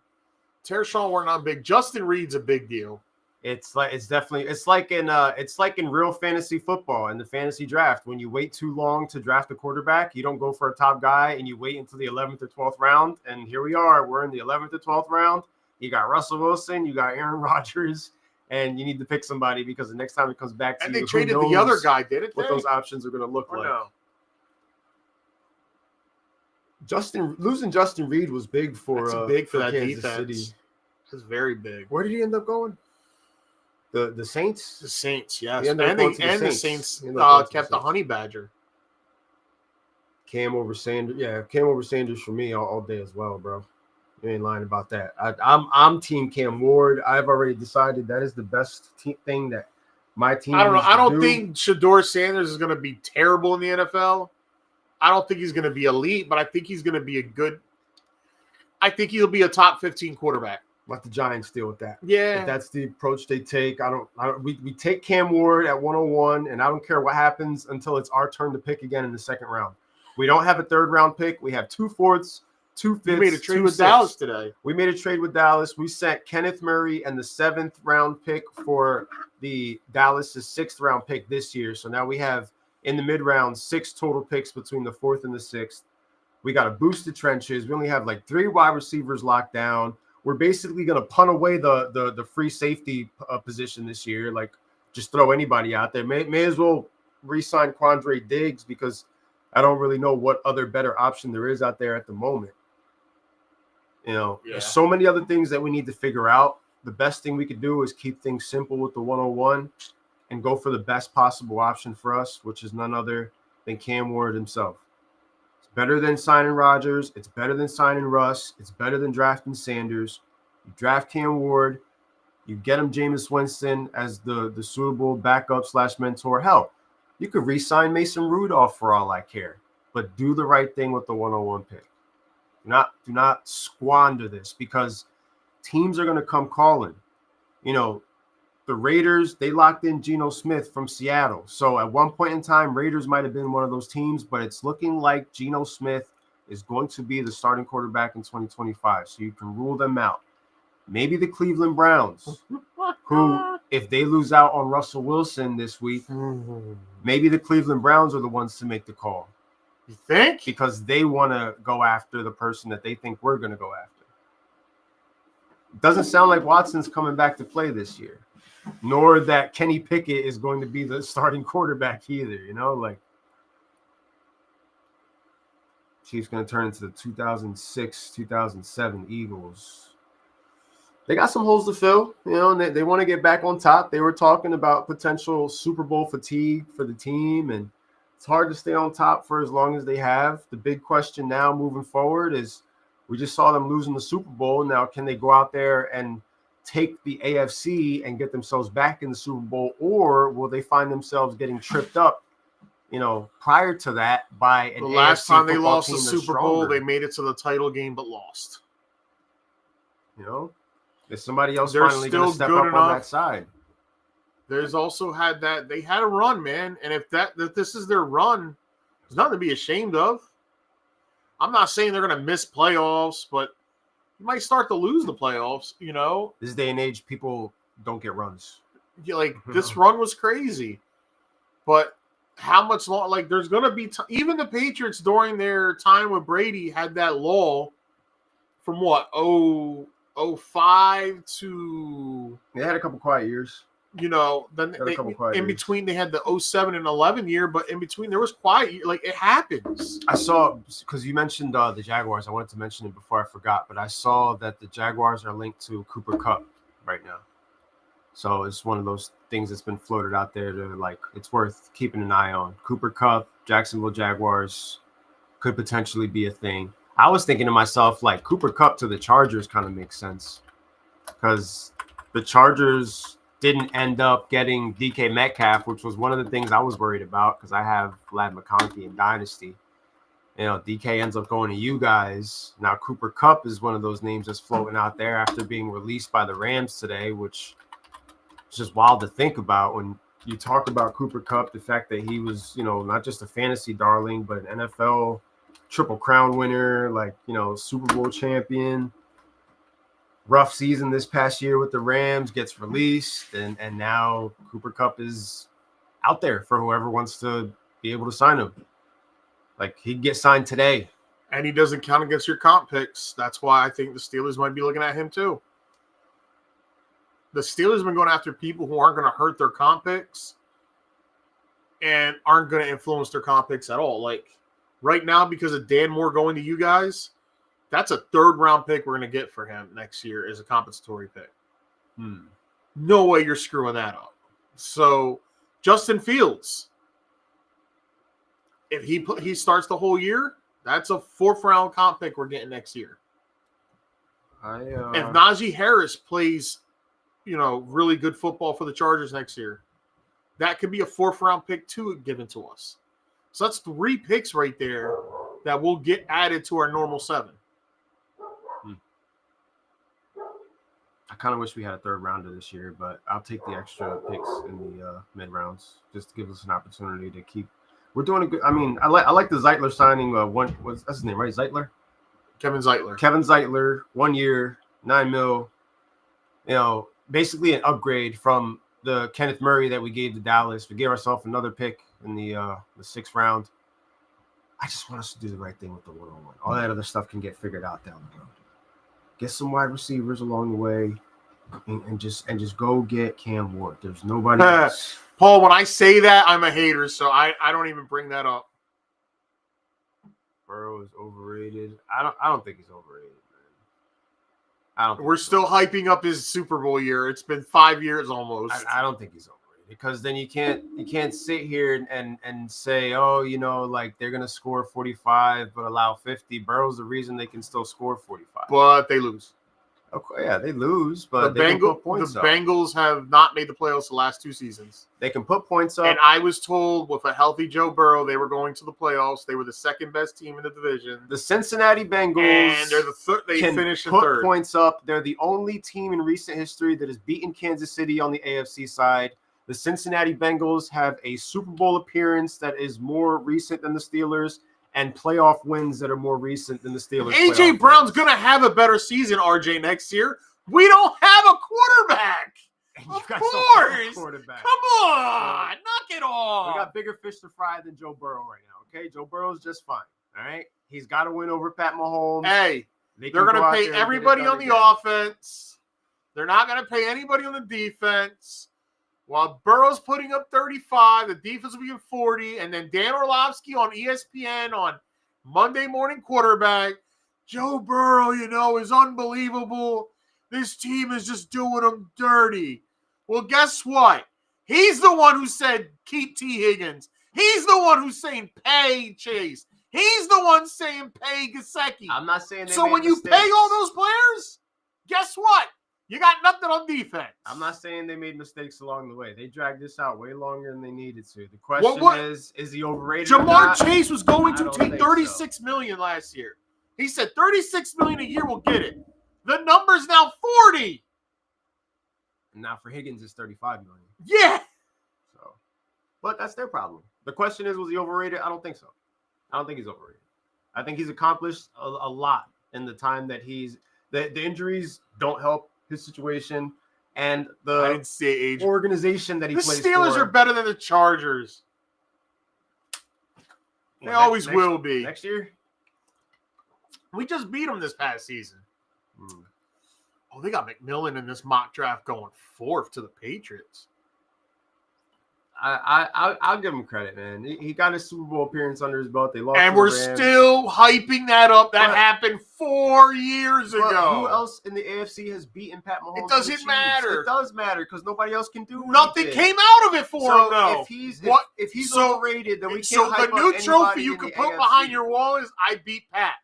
Tershawn Wharton, not big. Justin Reed's a big deal. It's like in real fantasy football in the fantasy draft. When you wait too long to draft a quarterback, you don't go for a top guy and you wait until the 11th or 12th round. And here we are. We're in the 11th or 12th round. You got Russell Wilson, you got Aaron Rodgers, and you need to pick somebody because the next time it comes back to and you, they traded the other guy, didn't they? What those options are going to look like. No? Losing Justin Reed was big for big for that Kansas defense. City. It's very big. Where did he end up going? The Saints? The Saints, yes. And the Saints kept the Honey Badger. Cam over Sanders. Yeah, Cam over Sanders for me all day as well, bro. You ain't lying about that. I'm team Cam Ward. I've already decided that is the best thing that my team I don't know. I don't think Shador Sanders is going to be terrible in the NFL. I don't think he's going to be elite, but I think he's going to be I think he'll be a top 15 quarterback. Let the Giants deal with that. Yeah. If that's the approach they take. We take Cam Ward at 101, and I don't care what happens until it's our turn to pick again in the second round. We don't have a third round pick. We have 2 fourths, 2 fifths. We made a trade with Dallas today. We made a trade with Dallas. We sent Kenneth Murray and the 7th round pick for the Dallas's 6th round pick this year. So now we have in the mid round 6 total picks between the 4th and the 6th. We got to boost the trenches. We only have like 3 wide receivers locked down. We're basically going to punt away the free safety position this year. Like, just throw anybody out there. May as well re-sign Quandre Diggs because I don't really know what other better option there is out there at the moment. There's so many other things that we need to figure out. The best thing we could do is keep things simple with the 101 and go for the best possible option for us, which is none other than Cam Ward himself. Better than signing Rodgers. It's better than signing Russ. It's better than drafting Sanders. You draft Cam Ward. You get him Jameis Winston as the suitable backup / mentor. Hell, you could re-sign Mason Rudolph for all I care. But do the right thing with the 101 pick. Do not squander this because teams are going to come calling. The Raiders, they locked in Geno Smith from Seattle. So at one point in time, Raiders might have been one of those teams, but it's looking like Geno Smith is going to be the starting quarterback in 2025. So you can rule them out. Maybe the Cleveland Browns, who, if they lose out on Russell Wilson this week, maybe the Cleveland Browns are the ones to make the call. You think? Because they want to go after the person that they think we're going to go after. It doesn't sound like Watson's coming back to play this year. Nor that Kenny Pickett is going to be the starting quarterback either, Chiefs going to turn into the 2006, 2007 Eagles. They got some holes to fill, and they want to get back on top. They were talking about potential Super Bowl fatigue for the team, and it's hard to stay on top for as long as they have. The big question now moving forward is we just saw them losing the Super Bowl. Now, can they go out there and take the AFC and get themselves back in the Super Bowl, or will they find themselves getting tripped up, prior to that by an the last AFC time they lost the team Super Bowl, they made it to the title game but lost. Is somebody else finally going to step up on that side? There's also they had a run, man, and if this is their run, there's nothing to be ashamed of. I'm not saying they're going to miss playoffs, but you might start to lose the playoffs, This day and age, people don't get runs. This run was crazy. But how much long? There's going to be even the Patriots during their time with Brady had that lull from what? 05 to... They had a couple quiet years. Then in between they had the 07 and 11 year, but in between there was quiet. It happens. I saw, because you mentioned the Jaguars. I wanted to mention it before I forgot, but I saw that the Jaguars are linked to Cooper Kupp right now. So it's one of those things that's been floated out there to it's worth keeping an eye on. Cooper Kupp, Jacksonville Jaguars could potentially be a thing. I was thinking to myself, Cooper Kupp to the Chargers kind of makes sense because the Chargers didn't end up getting DK Metcalf, which was one of the things I was worried about because I have Vlad McConkey in Dynasty. DK ends up going to you guys. Now Cooper Kupp is one of those names that's floating out there after being released by the Rams today, which is just wild to think about when you talk about Cooper Kupp, the fact that he was, not just a fantasy darling, but an NFL Triple Crown winner, Super Bowl champion. Rough season this past year with the Rams, gets released, and now Cooper Kupp is out there for whoever wants to be able to sign him. He can get signed today. And he doesn't count against your comp picks. That's why I think the Steelers might be looking at him too. The Steelers have been going after people who aren't going to hurt their comp picks and aren't going to influence their comp picks at all. Right now, because of Dan Moore going to you guys, that's a third-round pick we're going to get for him next year as a compensatory pick. No way you're screwing that up. So, Justin Fields, if he starts the whole year, that's a fourth-round comp pick we're getting next year. If Najee Harris plays, really good football for the Chargers next year, that could be a fourth-round pick too given to us. So that's 3 picks right there that will get added to our normal 7. I kind of wish we had a third rounder this year, but I'll take the extra picks in the mid rounds just to give us an opportunity to keep. We're doing a good. I mean, I like the Zeitler signing. What's his name? Right, Zeitler. Kevin Zeitler. 1 year, $9 million. Basically an upgrade from the Kenneth Murray that we gave to Dallas. We gave ourselves another pick in the 6th round. I just want us to do the right thing with the 101. All that other stuff can get figured out down the road. Get some wide receivers along the way, and just go get Cam Ward. There's nobody else. Paul, when I say that, I'm a hater, so I don't even bring that up. Burrow is overrated. I don't think he's overrated, man. We're still hyping up his Super Bowl year. It's been 5 years almost. I don't think he's overrated because then you can't sit here and say, they're gonna score 45 but allow 50. Burrow's the reason they can still score 45. But they lose. Okay, yeah, they lose, but the Bengals have not made the playoffs the last 2 seasons. They can put points up. And I was told with a healthy Joe Burrow, they were going to the playoffs. They were the second best team in the division. The Cincinnati Bengals and they finished in third. Put points up. They're the only team in recent history that has beaten Kansas City on the AFC side. The Cincinnati Bengals have a Super Bowl appearance that is more recent than the Steelers, and playoff wins that are more recent than the Steelers. A.J. Brown's going to have a better season, RJ, next year. We don't have a quarterback. Of course. Quarterback. Come on. Knock it off. We got bigger fish to fry than Joe Burrow right now, okay? Joe Burrow's just fine, all right? He's got to win over Pat Mahomes. Hey, they're going to pay everybody on the offense. They're not going to pay anybody on the defense. While Burrow's putting up 35, the defense will be at 40, and then Dan Orlovsky on ESPN on Monday Morning Quarterback. Joe Burrow, is unbelievable. This team is just doing him dirty. Well, guess what? He's the one who said keep T. Higgins. He's the one who's saying pay Chase. He's the one saying pay Gesicki. I'm not saying so when you pay all those players, guess what? You got nothing on defense. I'm not saying they made mistakes along the way. They dragged this out way longer than they needed to. The question is he overrated? Jamar Chase was going to take $36 million last year. He said $36 million a year will get it. The number's now 40. Now for Higgins, it's $35 million. Yeah. So, but that's their problem. The question is, was he overrated? I don't think so. I don't think he's overrated. I think he's accomplished a lot in the time that the injuries don't help his situation, and the organization that he plays for. The Steelers are better than the Chargers. They always will be. Next year? We just beat them this past season. Oh, they got McMillan in this mock draft going 4th to the Patriots. I'll give him credit, man. He got his Super Bowl appearance under his belt. They lost, and we're still hyping that up. That happened 4 years ago. Who else in the AFC has beaten Pat Mahomes? It doesn't matter. It does matter because nobody else can do nothing. Came out of it for him, though. If he's overrated, then we can't. So the new trophy you can put behind your wall is I beat Pat.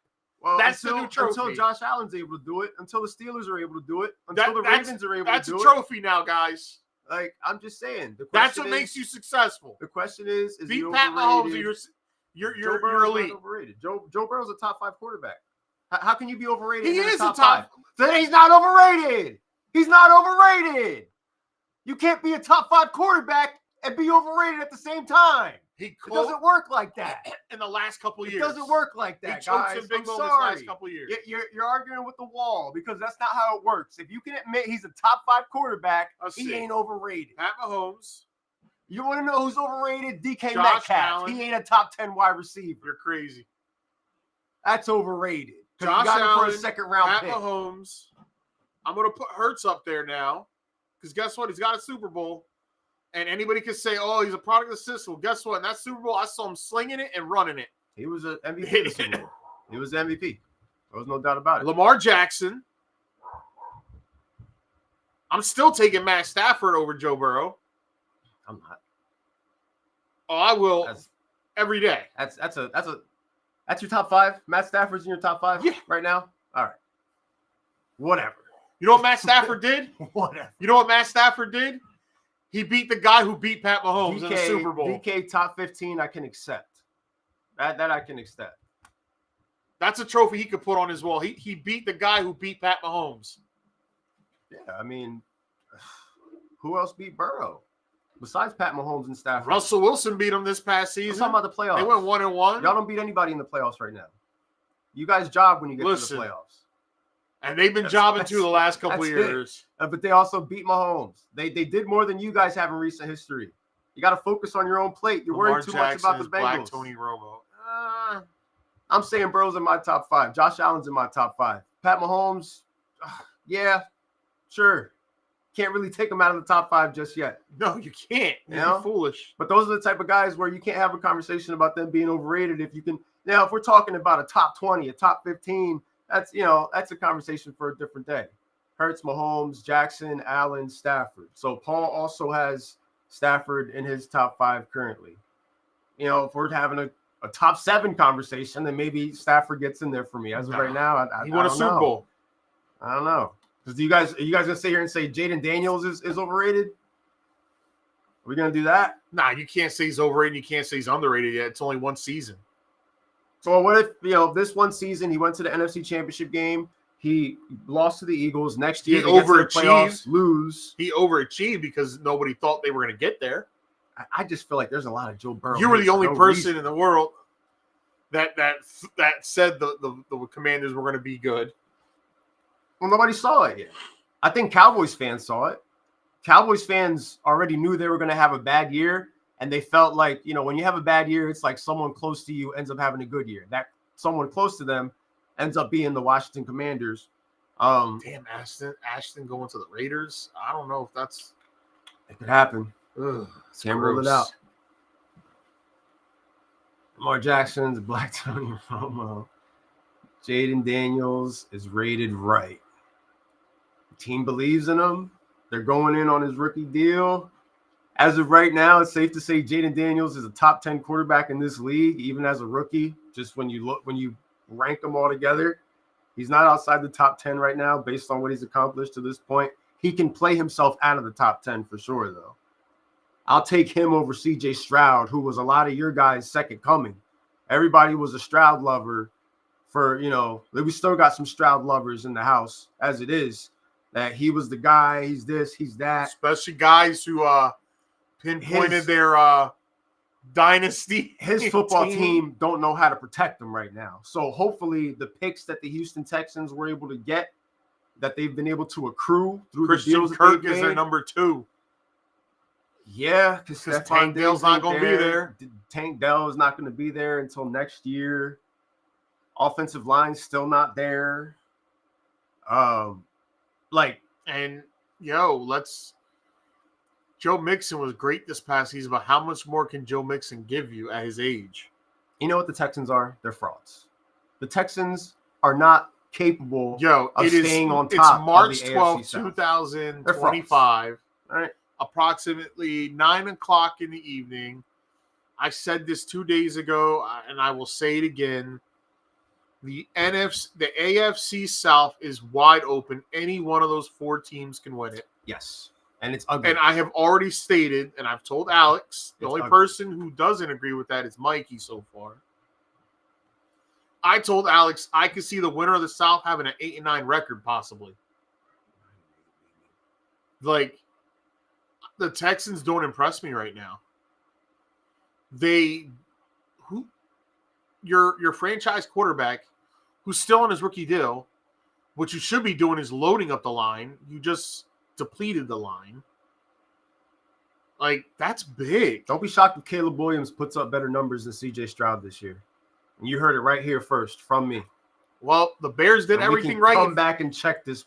Well, that's the new trophy. Until Josh Allen's able to do it, until the Steelers are able to do it, until the Ravens are able to do it. That's a trophy now, guys. I'm just saying. That's what makes you successful. The question is beat Pat Mahomes. You're Burrow's elite. not overrated. Joe Burrow's a top 5 quarterback. How can you be overrated? He in is the top a top. 5? Then he's not overrated. He's not overrated. You can't be a top 5 quarterback and be overrated at the same time. It doesn't work like that. In the last couple of years. It doesn't work like that, he choked guys. in big I'm moments sorry. last couple of years. You're arguing with the wall because that's not how it works. If you can admit he's a top 5 quarterback, he ain't overrated. Pat Mahomes. You want to know who's overrated? DK Josh Metcalf. Allen. He ain't a top 10 wide receiver. You're crazy. That's overrated. Josh got Allen, for a second round Pat pick. Mahomes. I'm going to put Hurts up there now because guess what? He's got a Super Bowl. And anybody can say, oh, he's a product of the system. Well, guess what? In that Super Bowl, I saw him slinging it and running it. He was an MVP in the Super Bowl. He was the MVP. There was no doubt about it. Lamar Jackson. I'm still taking Matt Stafford over Joe Burrow. I'm not. Oh, I will every day. That's your top 5? Matt Stafford's in your top 5 right now? All right. Whatever. You know what Matt Stafford did? Whatever. You know what Matt Stafford did? He beat the guy who beat Pat Mahomes in the Super Bowl. DK top 15, I can accept. That I can accept. That's a trophy he could put on his wall. He beat the guy who beat Pat Mahomes. Yeah, I mean, who else beat Burrow besides Pat Mahomes and Stafford? Russell Wilson beat him this past season. I'm talking about the playoffs. They went 1-1. Y'all don't beat anybody in the playoffs right now. You guys job when you get to the playoffs. And they've been jobbing too the last couple of years. But they also beat Mahomes. They did more than you guys have in recent history. You got to focus on your own plate. You're worried too much about the Bengals. Black Tony Romo. I'm saying Burrow's in my top 5. Josh Allen's in my top 5. Pat Mahomes, yeah, sure. Can't really take him out of the top 5 just yet. No, you can't. You're foolish. But those are the type of guys where you can't have a conversation about them being overrated if you can. Now, if we're talking about a top 20, a top 15, that's a conversation for a different day. Hurts, Mahomes, Jackson, Allen, Stafford. So Paul also has Stafford in his top 5 currently. If we're having a top 7 conversation, then maybe Stafford gets in there for me. As of right now, he won a Super Bowl. I don't know. Are you guys gonna sit here and say Jaden Daniels is overrated? Are we gonna do that? Nah, you can't say he's overrated. You can't say he's underrated yet. It's only one season. So what if this one season he went to the NFC Championship game, he lost to the Eagles. Next year he overachieved. Lose. He overachieved because nobody thought they were going to get there. I just feel like there's a lot of Joe Burrow. You were the only person in the world that said the Commanders were going to be good. Well, nobody saw it yet. I think Cowboys fans saw it. Cowboys fans already knew they were going to have a bad year. And they felt like, when you have a bad year, it's like someone close to you ends up having a good year. That someone close to them ends up being the Washington Commanders. Damn, Ashton going to the Raiders. I don't know if it could happen. Ugh, can't rule it out. Lamar Jackson's Black Tony Romo. Jaden Daniels is rated right. The team believes in him. They're going in on his rookie deal. As of right now, it's safe to say Jaden Daniels is a top 10 quarterback in this league, even as a rookie. Just when you rank them all together, he's not outside the top 10 right now based on what he's accomplished to this point. He can play himself out of the top 10 for sure, though. I'll take him over CJ Stroud, who was a lot of your guys' second coming. Everybody was a Stroud lover we still got some Stroud lovers in the house as it is, that he was the guy, he's this, he's that. Especially guys who pinpointed their dynasty. His football team don't know how to protect him right now. So hopefully the picks that the Houston Texans were able to get, that they've been able to accrue through Christian the deals Kirk is their number 2. Yeah, because Tank Dell's not going to be there. Tank Dell is not going to be there until next year. Offensive line's still not there. Joe Mixon was great this past season, but how much more can Joe Mixon give you at his age? You know what the Texans are? They're frauds. The Texans are not capable of staying on top. It's March of the 12th, 2025. All right. Approximately 9:00 in the evening. I said this 2 days ago, and I will say it again. The AFC South is wide open. Any one of those 4 teams can win it. Yes. And it's ugly. And I have already stated, and I've told Alex, the only person who doesn't agree with that is Mikey so far. I told Alex I could see the winner of the South having an 8-9 record, possibly. Like, the Texans don't impress me right now. Your franchise quarterback, who's still on his rookie deal, what you should be doing is loading up the line. You just depleted the line. Like, that's big. Don't be shocked if Caleb Williams puts up better numbers than C.J. Stroud this year. And you heard it right here first from me. Well, the Bears did everything right. Come back and check this.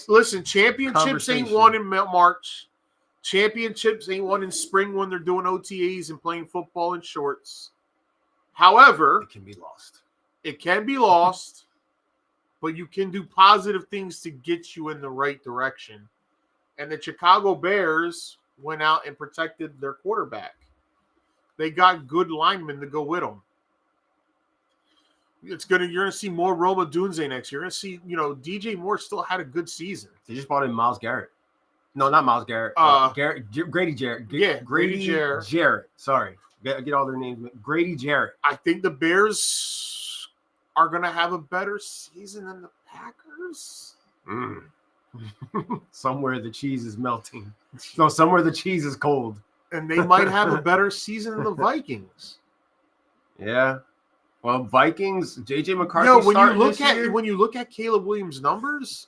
Listen, championships ain't won in March. Championships ain't won in spring when they're doing OTAs and playing football in shorts. However, it can be lost. It can be lost, but you can do positive things to get you in the right direction. And the Chicago Bears went out and protected their quarterback. They got good linemen to go with them. You're gonna see more Roma Dunze next year. You're gonna see, DJ Moore still had a good season. They just brought in Myles Garrett. No, not Myles Garrett. Grady Jarrett. Grady Jarrett. Sorry, get all their names. Grady Jarrett. I think the Bears are gonna have a better season than the Packers. Somewhere the cheese is melting. No, somewhere the cheese is cold. And they might have a better season than the Vikings. Yeah. Well, Vikings, JJ McCarthy. When you look at Caleb Williams' numbers,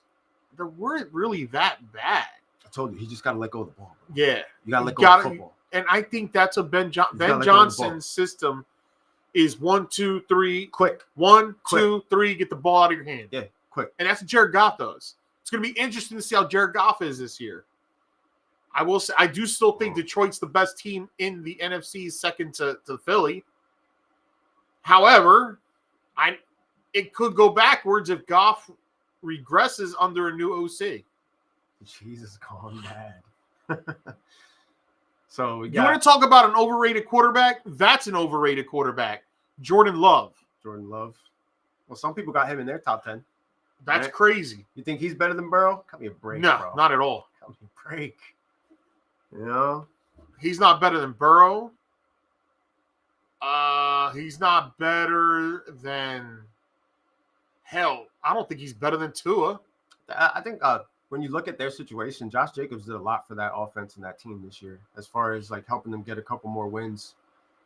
they weren't really that bad. I told you, he just got to let go of the ball. Yeah, you got to let go of the football. And I think that's a Ben Johnson's system is 1, 2, 3, quick. 1, 2, 3, get the ball out of your hand. Yeah, quick. And that's what Jared Goff does. It's going to be interesting to see how Jared Goff is this year. I will say, I do still think Detroit's the best team in the NFC, second to Philly. However, it could go backwards if Goff regresses under a new OC. Jesus, gone bad. So you want to talk about an overrated quarterback? That's an overrated quarterback. Jordan Love. Well, some people got him in their top 10. That's crazy. You think he's better than Burrow? Cut me a break, no, bro. Not at all. Cut me a break. He's not better than Burrow. He's not better than hell. I don't think he's better than Tua. I think when you look at their situation, Josh Jacobs did a lot for that offense and that team this year, as far as like helping them get a couple more wins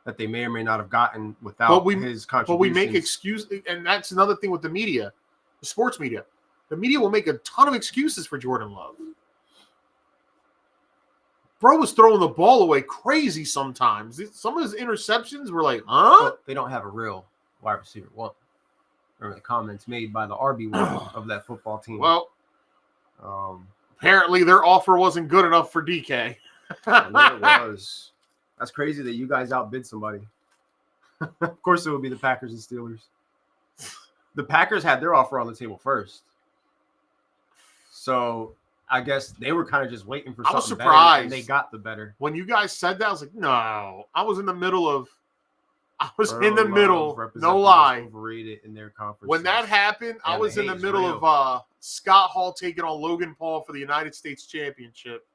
that they may or may not have gotten without his contributions. But we make excuses, and that's another thing with the media, the sports media. The media will make a ton of excuses for Jordan Love. Bro was throwing the ball away crazy sometimes. Some of his interceptions were like, huh? But they don't have a real wide receiver one. Remember the comments made by the RB1 of that football team. Well, apparently their offer wasn't good enough for DK. I know it was. That's crazy that you guys outbid somebody. Of course it would be the Packers and Steelers. The Packers had their offer on the table first. So I guess they were kind of just waiting for something surprised. Better, and they got the better. When you guys said that, I was like, no. I was in the middle. No lie. Overrated in their conference. When that happened, I was in the middle of Scott Hall taking on Logan Paul for the United States Championship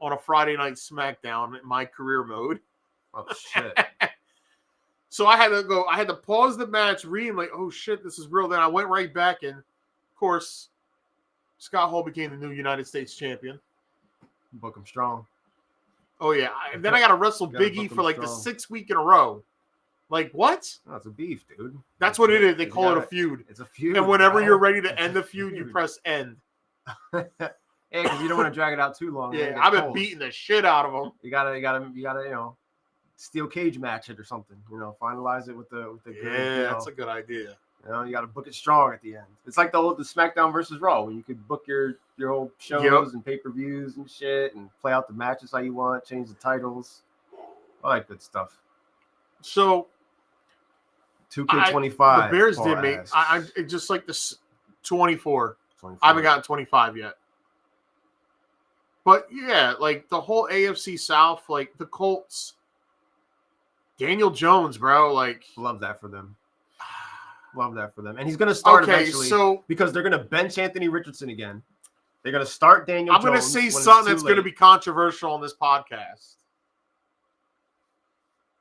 on a Friday night SmackDown in my career mode. Oh, shit. So I had to pause the match, read, like, oh, shit, this is real. Then I went right back, and, of course, Scott Hall became the new United States champion. Book him strong. Oh, yeah. And then I got to wrestle Big E for, like, the 6th week in a row. Like, what? No, it's a beef, dude. That's what it is. They call it a feud. It's a feud. And whenever you're ready to end the feud, you press end. Yeah, because you don't want to drag it out too long. Yeah, I've been beating the shit out of them. You gotta, steel cage match it or something. Finalize it with the good. Yeah, that's a good idea. You gotta book it strong at the end. It's like the SmackDown versus Raw, when you could book your whole shows and pay-per-views and shit, and play out the matches how you want, change the titles, all that good stuff. So 2K25. The Bears did make. I just like this 24. I haven't gotten 25 yet. But yeah, like the whole AFC South, like the Colts, Daniel Jones, bro, like love that for them. And he's gonna start eventually. Because they're gonna bench Anthony Richardson again. They're gonna start Daniel Jones. I'm gonna say something that's gonna be controversial on this podcast.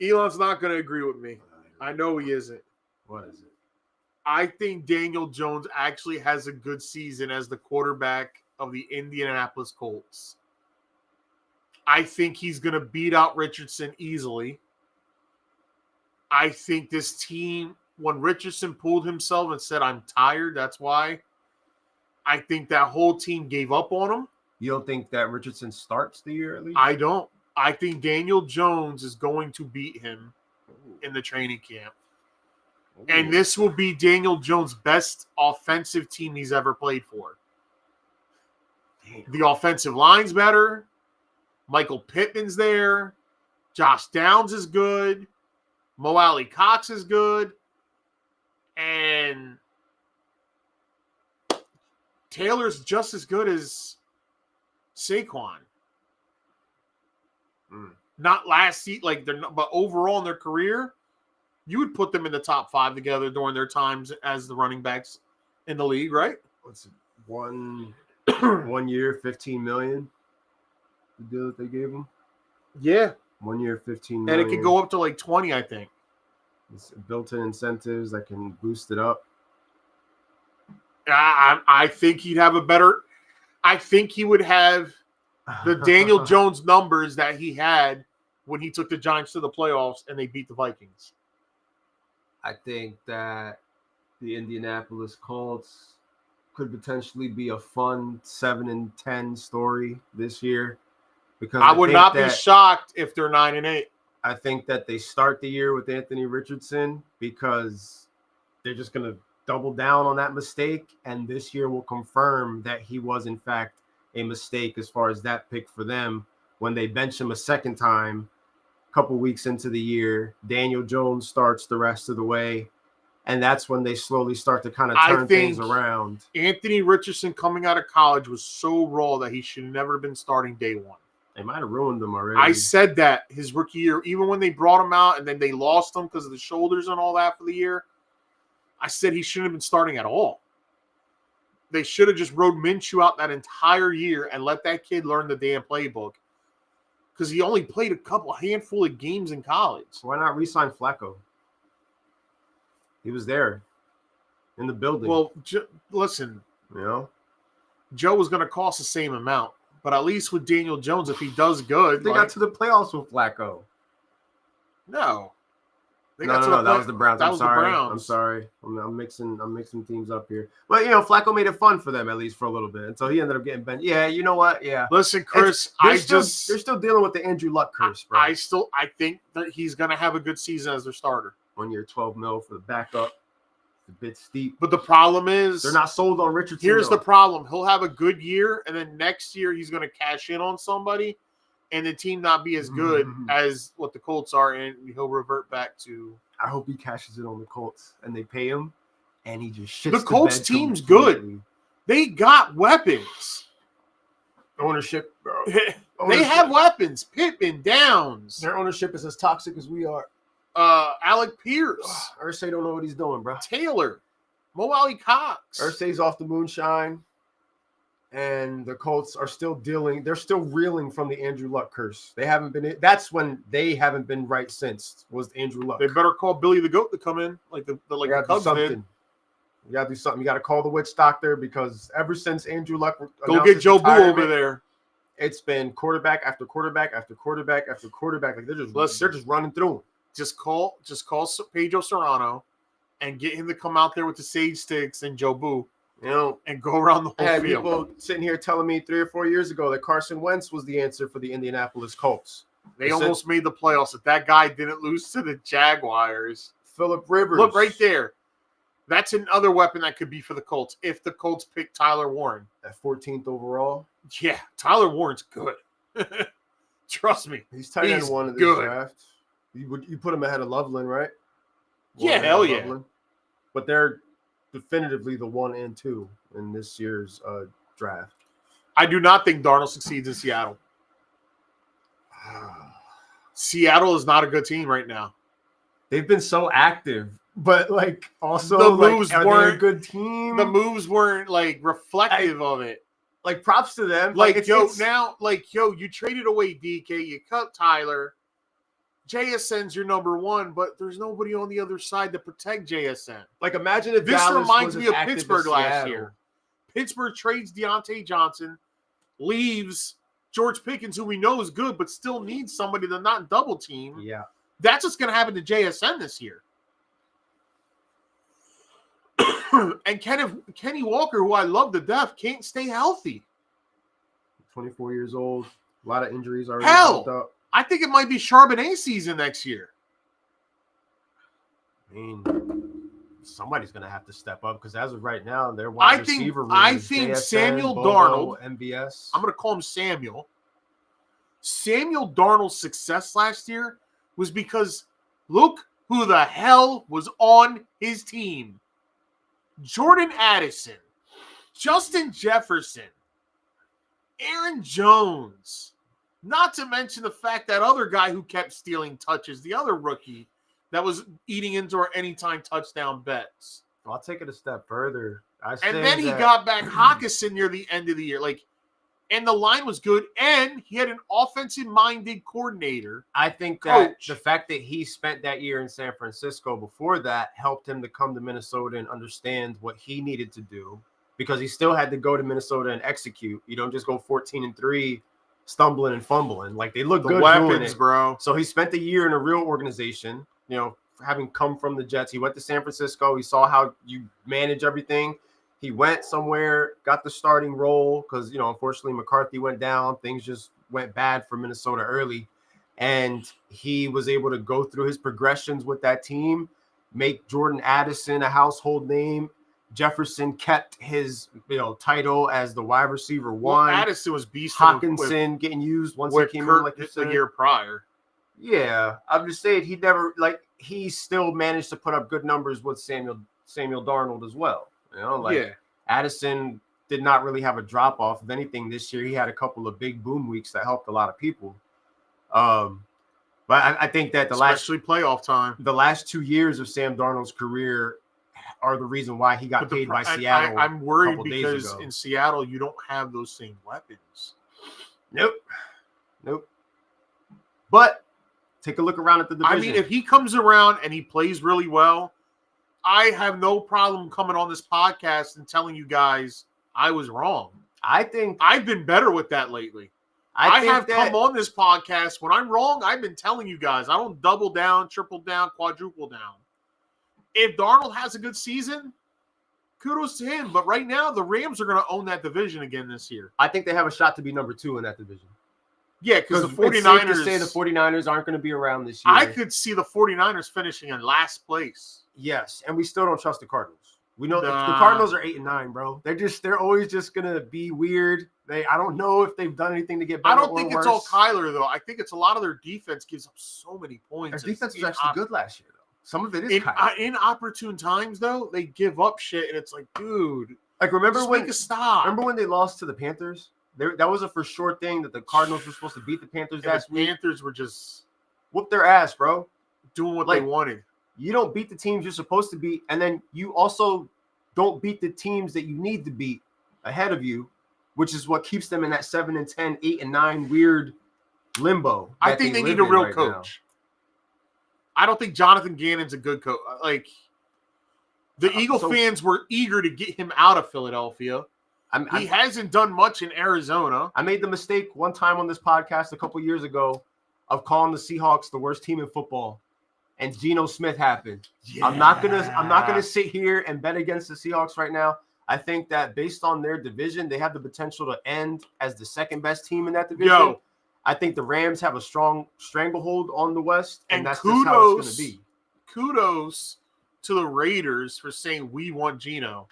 Elon's not gonna agree with me. I know he isn't. What is it? I think Daniel Jones actually has a good season as the quarterback of the Indianapolis Colts. I think he's going to beat out Richardson easily. I think this team, when Richardson pulled himself and said, I'm tired, that's why, I think that whole team gave up on him. You don't think that Richardson starts the year at least? I don't. I think Daniel Jones is going to beat him in the training camp. Ooh. And this will be Daniel Jones' best offensive team he's ever played for. Damn. The offensive line's better. Michael Pittman's there. Josh Downs is good. Mo Alley Cox is good. And Taylor's just as good as Saquon. Not last seat, like they're not, but overall in their career, you would put them in the top 5 together during their times as the running backs in the league, right? What's it, 1 year, $15 million? The deal that they gave him? Yeah. 1 year, $15 million. And it could go up to like 20, I think. It's built-in incentives that can boost it up. I think he'd have a better. I think he would have the Daniel Jones numbers that he had when he took the Giants to the playoffs and they beat the Vikings. I think that the Indianapolis Colts could potentially be a fun 7-10 story this year. Because I would not be shocked if they're 9-8. I think that they start the year with Anthony Richardson because they're just going to double down on that mistake, and this year will confirm that he was in fact a mistake as far as that pick for them. When they bench him a second time, a couple weeks into the year, Daniel Jones starts the rest of the way, and that's when they slowly start to kind of turn things around. Anthony Richardson coming out of college was so raw that he should never have been starting day one. They might have ruined him already. I said that his rookie year, even when they brought him out and then they lost him because of the shoulders and all that for the year, I said he shouldn't have been starting at all. They should have just rode Minshew out that entire year and let that kid learn the damn playbook because he only played a handful of games in college. So why not re-sign Flacco? He was there in the building. Well, listen, you know, Joe was going to cost the same amount. But at least with Daniel Jones, if he does good, they got to the playoffs with Flacco. No, no, that was the Browns. I'm sorry. I'm mixing teams up here. But Flacco made it fun for them at least for a little bit until he ended up getting bent. Yeah, you know what? Yeah. Listen, Chris, they're still dealing with the Andrew Luck curse, bro. I think that he's gonna have a good season as their starter. 1 year, $12 million for the backup. It's a bit steep. But the problem is they're not sold on Richardson. Here's the problem. He'll have a good year, and then next year he's going to cash in on somebody, and the team not be as good as what the Colts are, and he'll revert back to. I hope he cashes in on the Colts, and they pay him, and he just shits the Colts bed team's completely. Good. They got weapons. Ownership, bro. They have weapons. Pittman, Downs. Their ownership is as toxic as we are. Alec Pierce. Irsay don't know what he's doing, bro. Taylor. Mo Alley Cox. Irsay's off the moonshine. And the Colts are still they're still reeling from the Andrew Luck curse. That's when they haven't been right since, was Andrew Luck. They better call Billy the Goat to come in, like the Cubs did. You gotta do something. You gotta call the witch doctor because ever since Andrew Luck go get Joe Boo over there. It's been quarterback after quarterback after quarterback after quarterback. Like they're just running through them. Just call Pedro Serrano and get him to come out there with the sage sticks and Joe Boo, and go around the whole field. People sitting here telling me 3 or 4 years ago that Carson Wentz was the answer for the Indianapolis Colts. They almost made the playoffs. If that guy didn't lose to the Jaguars. Phillip Rivers. Look right there. That's another weapon that could be for the Colts if the Colts pick Tyler Warren. At 14th overall? Yeah, Tyler Warren's good. Trust me. He's tight end one of this draft. You put him ahead of Loveland, right? Yeah, hell yeah. But they're definitively the 1 and 2 in this year's draft. I do not think Darnold succeeds in Seattle. Seattle is not a good team right now. They've been so active, but also the moves weren't a good team. The moves weren't reflective of it. Props to them. You traded away DK, you cut Tyler. JSN's your number one, but there's nobody on the other side to protect JSN. Like, imagine if This Dallas reminds was me as of active Pittsburgh as last Seattle. year. Pittsburgh trades Deontay Johnson, leaves George Pickens, who we know is good, but still needs somebody to not double team. Yeah. That's what's going to happen to JSN this year. And Kenny Walker, who I love to death, can't stay healthy. 24 years old. A lot of injuries already built Hell, up. I think it might be Charbonnet season next year. I mean, somebody's going to have to step up because as of right now, their wide receiver room I is think JSN, Samuel Bobo, Darnold, MVS. I'm going to call him Samuel. Samuel Darnold's success last year was because look who the hell was on his team. Jordan Addison, Justin Jefferson, Aaron Jones, not to mention the fact that other guy who kept stealing touches, the other rookie that was eating into our anytime touchdown bets. I'll take it a step further. And then he got back Hawkinson near the end of the year. And the line was good, and he had an offensive-minded coordinator. I think that the fact that he spent that year in San Francisco before that helped him to come to Minnesota and understand what he needed to do because he still had to go to Minnesota and execute. You don't just go 14-3, stumbling and fumbling. Like, they look good doing it, bro. So he spent the year in a real organization, you know, having come from the Jets. He went to San Francisco. He saw how you manage everything. He went somewhere, got the starting role because, you know, unfortunately McCarthy went down. Things just went bad for Minnesota early. And he was able to go through his progressions with that team, make Jordan Addison a household name. Jefferson kept his, you know, title as the wide receiver one. Well, Addison was beast. Hawkinson getting used once he came in, like you said. The year prior. Yeah, I'm just saying he still managed to put up good numbers with Samuel Darnold as well. You know, Addison did not really have a drop off. If anything, this year he had a couple of big boom weeks that helped a lot of people. But I think that especially playoff time, the last 2 years of Sam Darnold's career are the reason why he got paid by Seattle. I'm worried because in Seattle you don't have those same weapons. Nope. But take a look around at the division. I mean, if he comes around and he plays really well, I have no problem coming on this podcast and telling you guys I was wrong. I think I've been better with that lately. I have come on this podcast. When I'm wrong, I've been telling you guys. I don't double down, triple down, quadruple down. If Darnold has a good season, kudos to him. But right now, the Rams are going to own that division again this year. I think they have a shot to be number 2 in that division. Yeah, because the 49ers. It's safe to say the 49ers aren't going to be around this year. I could see the 49ers finishing in last place. Yes, and we still don't trust the Cardinals. We know the Cardinals are 8-9, bro. They're always just gonna be weird. I don't know if they've done anything to get better. I don't think it's all Kyler though. I think it's a lot of their defense gives up so many points. Their defense was actually good last year though. Some of it is Kyler. In opportune times though, they give up shit, and it's like, dude, like remember when they lost to the Panthers? That was a for sure thing that the Cardinals were supposed to beat the Panthers last week. Panthers were just whoop their ass, bro, doing what they wanted. You don't beat the teams you're supposed to beat, and then you also don't beat the teams that you need to beat ahead of you, which is what keeps them in that 7-10, 8-9 weird limbo. I think they need a real coach. Now. I don't think Jonathan Gannon's a good coach. Like the Eagle fans were eager to get him out of Philadelphia. He hasn't done much in Arizona. I made the mistake one time on this podcast a couple years ago of calling the Seahawks the worst team in football. And Geno Smith happened. Yeah. I'm not gonna sit here and bet against the Seahawks right now. I think that based on their division, they have the potential to end as the second best team in that division. I think the Rams have a strong stranglehold on the West, and that's just how it's gonna be. Kudos to the Raiders for saying we want Geno.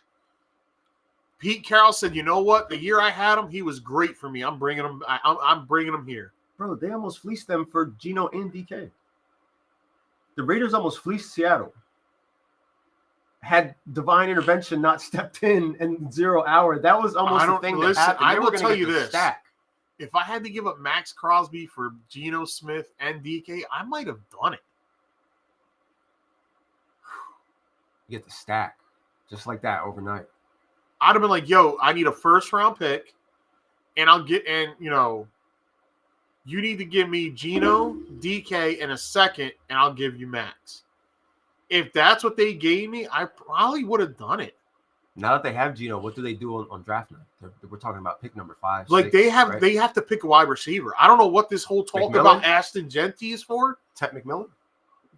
Pete Carroll said, "You know what? The year I had him, he was great for me. I'm bringing him. I'm bringing him here." Bro, they almost fleeced them for Geno and DK. The Raiders almost fleeced Seattle. Had divine intervention not stepped in 0 hour, that was almost the thing that happened. I will tell you this. If I had to give up Max Crosby for Geno Smith and DK, I might have done it. You get the stack. Just like that overnight. I'd have been like, yo, I need a first-round pick, and I'll get – and, you know, You need to give me Gino, DK, and a second, and I'll give you Max. If that's what they gave me, I probably would have done it. Now that they have Gino, what do they do on draft night? We're talking about pick number 5. Like 6, they have to pick a wide receiver. I don't know what this whole talk McMillan? about Ashton Genty is for. Tet McMillan.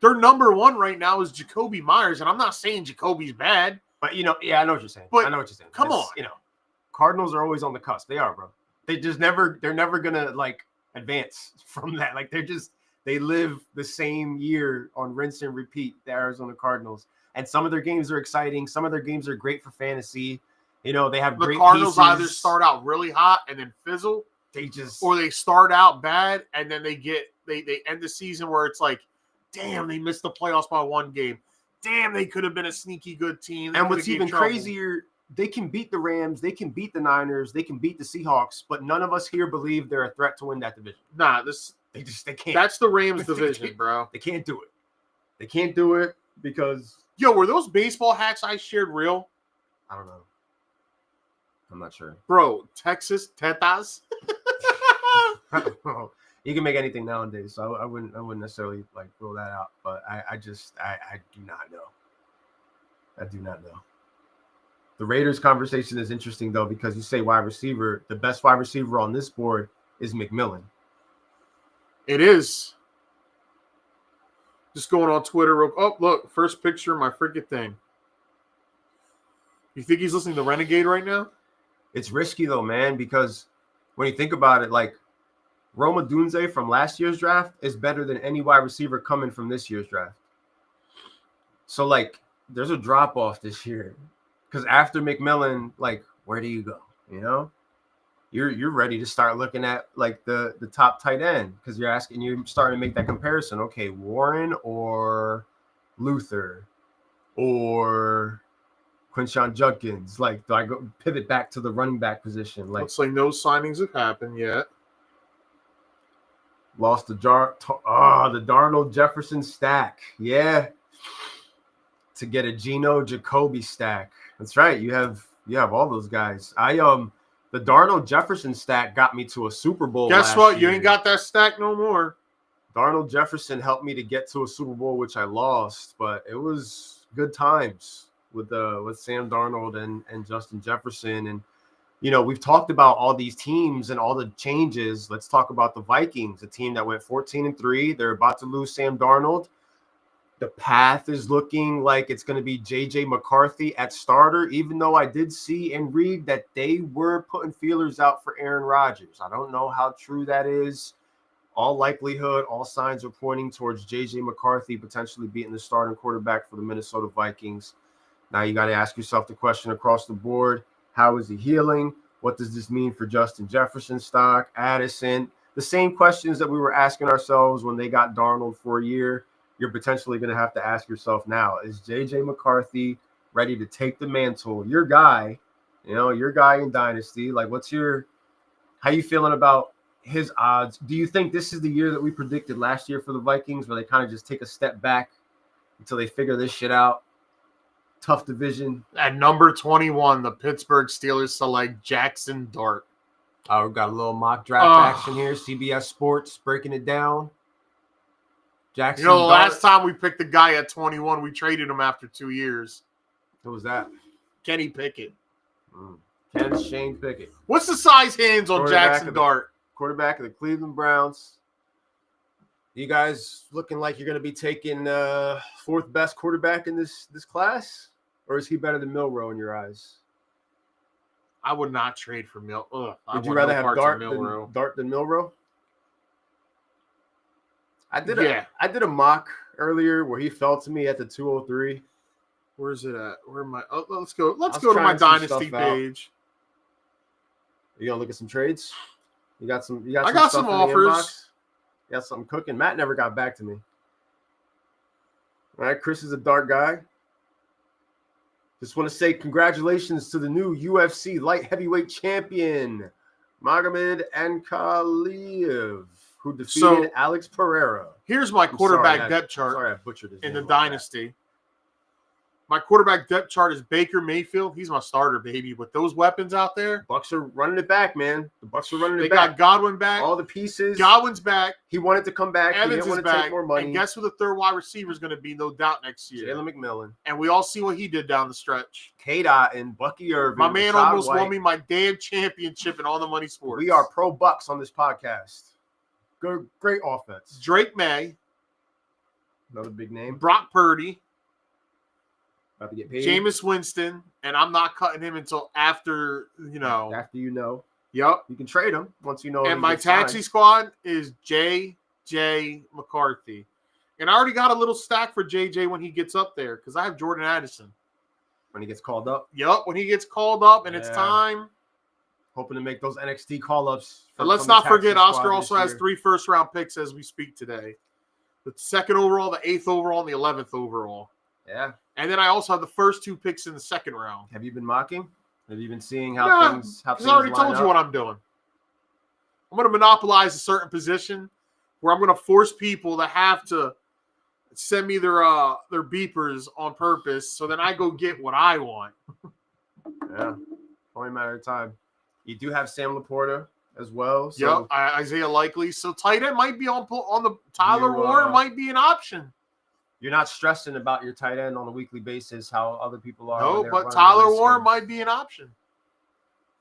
Their number one right now is Jacoby Myers, and I'm not saying Jacoby's bad. But yeah, I know what you're saying. But I know what you're saying. come on. Cardinals are always on the cusp. They are, bro. They're never gonna like advance from that. Like they live the same year on rinse and repeat, the Arizona Cardinals. And some of their games are exciting. Some of their games are great for fantasy. They have The great Cardinals pieces. either start out really hot and then fizzle, or they start out bad and then they end the season where it's like, damn, they missed the playoffs by one game. Damn, they could have been a sneaky good team. And what's even crazier, they can beat the Rams, they can beat the Niners, they can beat the Seahawks, but none of us here believe they're a threat to win that division. Nah, they can't. That's the Rams division, bro. They can't do it. They can't do it because were those baseball hats I shared real? I don't know. I'm not sure. Bro, Texas Tetas. You can make anything nowadays, so I wouldn't necessarily like rule that out. But I do not know. I do not know. The Raiders conversation is interesting though, because you say wide receiver. The best wide receiver on this board is McMillan. It is. Just going on Twitter. Oh, look, first picture of my freaking thing. You think he's listening to Renegade right now? It's risky though, man, because when you think about it, like Roma Dunze from last year's draft is better than any wide receiver coming from this year's draft. So like there's a drop off this year. Because after McMillan, like, where do you go? You're ready to start looking at like the top tight end, because you're starting to make that comparison. Okay, Warren or Luther or Quinshon Judkins. Like, do I go pivot back to the running back position? Like, looks like no signings have happened yet. Lost the Darnold Jefferson stack. Yeah. To get a Geno Jacoby stack. That's right. You have all those guys. The Darnold Jefferson stack got me to a Super Bowl. Guess what? You ain't got that stack no more. Darnold Jefferson helped me to get to a Super Bowl, which I lost, but it was good times with Sam Darnold and Justin Jefferson. And we've talked about all these teams and all the changes. Let's talk about the Vikings, a team that went 14-3. They're about to lose Sam Darnold. The path is looking like it's going to be J.J. McCarthy at starter, even though I did see and read that they were putting feelers out for Aaron Rodgers. I don't know how true that is. All likelihood, all signs are pointing towards J.J. McCarthy potentially being the starting quarterback for the Minnesota Vikings. Now you got to ask yourself the question across the board. How is he healing? What does this mean for Justin Jefferson stock, Addison? The same questions that we were asking ourselves when they got Darnold for a year. You're potentially going to have to ask yourself now, is J.J. McCarthy ready to take the mantle? Your guy in Dynasty. Like, how you feeling about his odds? Do you think this is the year that we predicted last year for the Vikings, where they kind of just take a step back until they figure this shit out? Tough division. At number 21, the Pittsburgh Steelers select Jackson Dart. We've got a little mock draft action here. CBS Sports breaking it down. Jackson the Dart. last time we picked a guy at 21, we traded him after 2 years. Who was that? Kenny Pickett. Shane Pickett. What's the size hands on Jackson Dart? Quarterback of the Cleveland Browns. You guys looking like you're going to be taking fourth best quarterback in this class? Or is he better than Milroe in your eyes? I would not trade for Milroe. Would you rather have Dart than Milroe? I did a mock earlier where he fell to me at the 203. Where's it at? Where am I? Oh, let's go to my Dynasty page. You gonna look at some trades? I got some offers. You got something cooking. Matt never got back to me. All right, Chris is a Dart guy. Just want to say congratulations to the new UFC light heavyweight champion, Magomed Ankalaev, who defeated Alex Pereira. Here's my quarterback depth chart. Sorry, I butchered his name in the Dynasty. My quarterback depth chart is Baker Mayfield. He's my starter, baby. With those weapons out there, Bucks are running it back, man. The Bucks are running they it back. got Godwin back. All the pieces. Godwin's back. He wanted to come back. He Evans didn't want is to back. take more money. And guess who the third wide receiver is going to be? No doubt next year. Jalen McMillan. And we all see what he did down the stretch. K-Dot and Bucky Irvin. My man Rashad almost White. won me my damn championship in All the Money Sports. We are pro Bucks on this podcast. Good, great offense. Drake May. Another big name. Brock Purdy. About to get paid. Jameis Winston. And I'm not cutting him until after, After you know. Yep. You can trade him once you know. And he my gets taxi signed. squad is J.J. McCarthy. And I already got a little stack for J.J. when he gets up there because I have Jordan Addison. When he gets called up. Yep. When he gets called up and it's Yeah. time. Hoping to make those NXT call-ups. And let's not forget, Oscar also has 3 first-round picks as we speak today. The 2nd overall, the 8th overall, and the 11th overall. Yeah. And then I also have the first 2 picks in the 2nd round. Have you been mocking? Have you been seeing how Yeah, things how because things I already line told you up? what I'm doing. I'm going to monopolize a certain position where I'm going to force people to have to send me their beepers on purpose so then I go get what I want. Yeah. Only a matter of time. You do have Sam Laporta as well. So Yep, Isaiah Likely. So tight end might be on the Tyler You, Warren might be an option. you're not stressing about your tight end on a weekly basis, how other people are. No, when they're but running Tyler the risk Warren of- might be an option.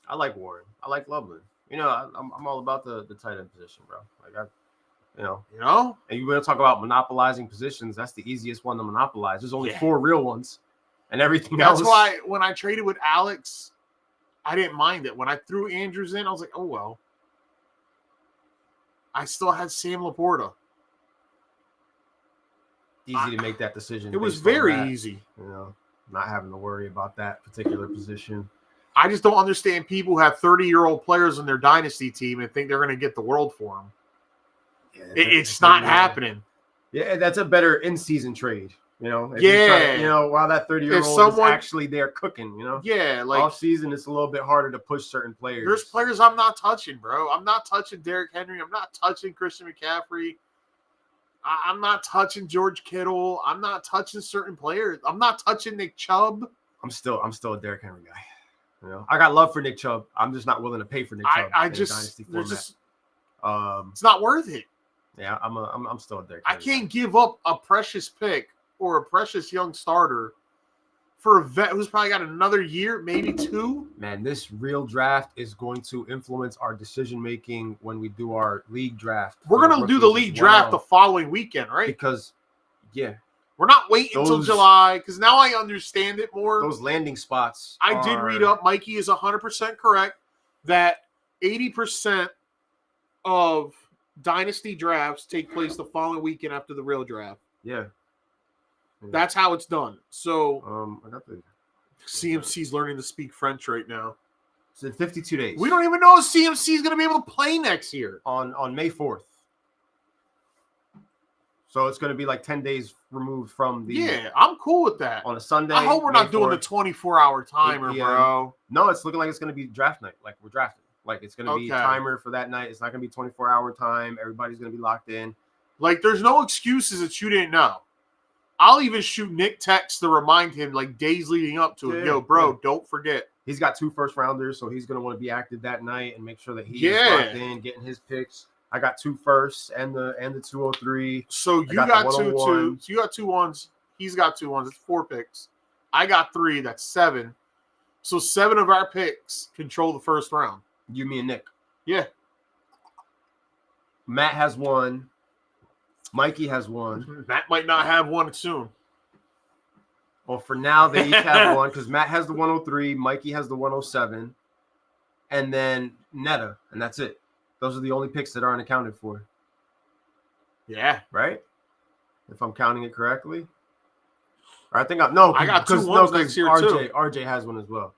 I like Warren. I like Loveland. I'm all about the tight end position, bro. Like You know? and you want to talk about monopolizing positions. That's the easiest one to monopolize. There's only 4 real ones, and everything That's else. why when I traded with Alex, I didn't mind it. When I threw Andrews in, I was like, oh, well. I still had Sam Laporta. Easy to make that decision. It was based on very that, easy. Not having to worry about that particular position. I just don't understand people who have 30-year-old players in their dynasty team and think they're going to get the world for them. Yeah, It's not happening. Yeah, that's a better in-season trade. If Yeah. you're trying, while that 30-year-old someone- is actually there cooking, Yeah, like off season, it's a little bit harder to push certain players. there's players I'm not touching, bro. I'm not touching Derrick Henry. I'm not touching Christian McCaffrey. I'm not touching George Kittle. I'm not touching certain players. I'm not touching Nick Chubb. I'm still a Derrick Henry guy. I got love for Nick Chubb. I'm just not willing to pay for Nick Chubb. I in a just dynasty there's format. just it's not worth it. Yeah, I'm still a Derrick I Henry can't guy. give up a precious pick or a precious young starter for a vet who's probably got another year, maybe 2. Man, this real draft is going to influence our decision making when we do our league draft. We're for gonna do the rookies league as draft the well, following weekend, right? because We're not waiting until those- July because now I understand it more. those landing spots. I did read up. Mikey is 100% correct that 80% of dynasty drafts take place the following weekend after the real draft. Yeah. That's how it's done. So I got the. CMC's learning to speak French right now. It's in 52 days. We don't even know if CMC is going to be able to play next year. on May 4th. So it's going to be like 10 days removed from the. Yeah, I'm cool with that. On a Sunday. I hope we're May not doing the 4th. 24-hour timer, 8 p.m. bro. No, it's looking like it's going to be draft night. Like we're drafting. Like it's going to be Okay. timer for that night. It's not going to be 24-hour time. Everybody's going to be locked in. Like, there's no excuses that you didn't know. I'll even shoot Nick texts to remind him, like, days leading up to it. Yeah, Yo, bro, yeah. don't forget. He's got 2 first rounders, so he's going to want to be active that night and make sure that he's Yeah. locked in, getting his picks. I got 2 firsts and the 203. So you got got the 2 101. So you got 2 ones. He's got 2 ones. It's 4 picks. I got 3. That's 7. So 7 of our picks control the first round. You, me, and Nick. Yeah. Matt has 1. Mikey has 1. Matt might not have one soon. Well, for now, they each have 1 because Matt has the 103, Mikey has the 107, and then Netta, and that's it. Those are the only picks that aren't accounted for, Yeah. right? If I'm counting it correctly. Or I think I got 2 ones next year, too. RJ has 1 as well.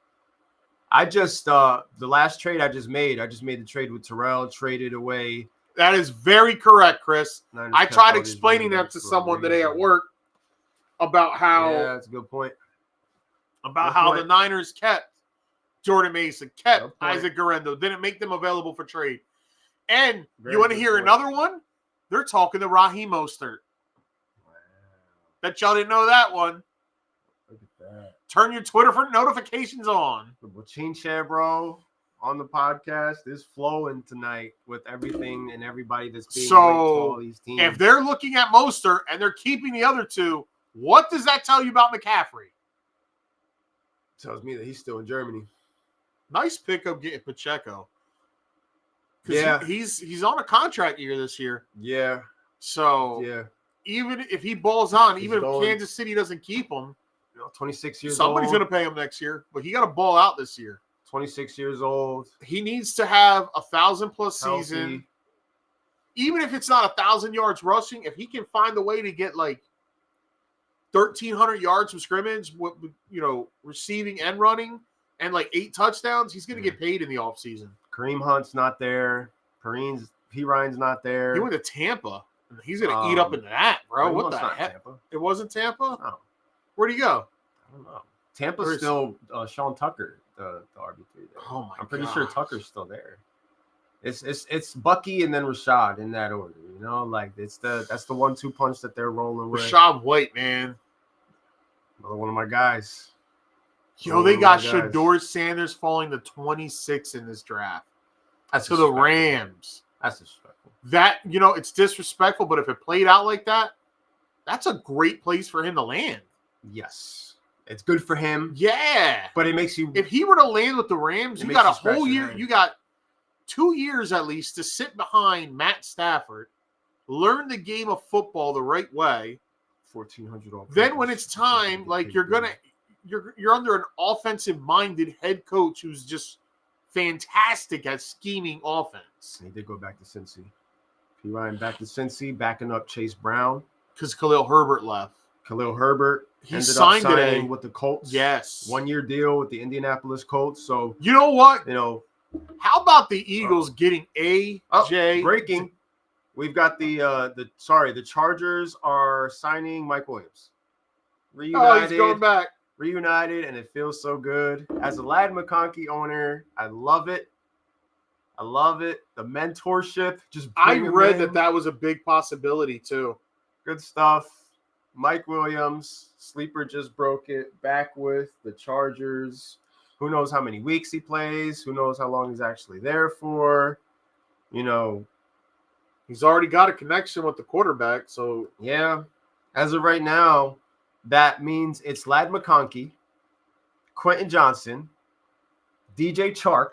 I just the last trade I made the trade with Terrell, traded away. That is very correct, Chris. Niners I kept tried all these explaining running that backs to for a someone today at reason. work about how Yeah, that's a good point. Good point. the Niners kept Jordan Mason, kept Good point. Isaac Guerrero, didn't make them available for trade. And Very you want to good hear point. another one? They're talking to Raheem Mostert. Bet y'all didn't know that one. Look at Turn your Twitter for notifications on. The Bochinche, bro, on the podcast is flowing tonight with everything and everybody that's being linked to all these teams. If they're looking at Mostert and they're keeping the other two, what does that tell you about McCaffrey? Tells me that he's still in Germany. Nice pickup getting Pacheco. Yeah. He's on a contract year this year. Yeah. So yeah, even if he balls on, He's even going, if Kansas City doesn't keep him, 26 years somebody's old. going to pay him next year. But he got to ball out this year. 26 years old. He needs to have 1,000+ Healthy. season. Even if it's not 1,000 yards rushing, if he can find a way to get like 1,300 yards from scrimmage, receiving and running, and like 8 touchdowns, he's going to get paid in the offseason. Kareem Hunt's not there. Ryan's not there. He went to Tampa. He's going to eat up into that, bro. What the heck? Tampa. It wasn't Tampa? No. Where'd he go? I don't know. Tampa's still Sean Tucker, the RB3 there. Oh my! I'm pretty sure Tucker's still there. It's Bucky and then Rashad in that order. Like that's the 1-2 punch that they're rolling with. Rashad White, man, another one of my guys. Yo, they got Shador Sanders falling to 26 in this draft. That's to the Rams. That's disrespectful. That it's disrespectful, but if it played out like that, that's a great place for him to land. Yes. It's good for him. Yeah. But it makes you... If he were to land with the Rams, you got a whole year. You got 2 years at least to sit behind Matt Stafford, learn the game of football the right way. 1,400 all. Then when it's time, like you're under an offensive-minded head coach who's just fantastic at scheming offense. He did go back to Cincy. P. Ryan back to Cincy, backing up Chase Brown. Because Khalil Herbert left. Khalil Herbert he signed today with the Colts. Yes. 1-year deal with the Indianapolis Colts. So you know what? How about the Eagles getting AJ? Breaking. We've got the Chargers are signing Mike Williams. Reunited. Oh, he's going back. Reunited, and it feels so good. As a Ladd McConkey owner, I love it. The mentorship. I read that was a big possibility too. Good stuff. Mike Williams, sleeper just broke it. Back with the Chargers. Who knows how many weeks he plays? Who knows how long he's actually there for? He's already got a connection with the quarterback. So yeah, as of right now, that means it's Ladd McConkey, Quentin Johnson, DJ Chark,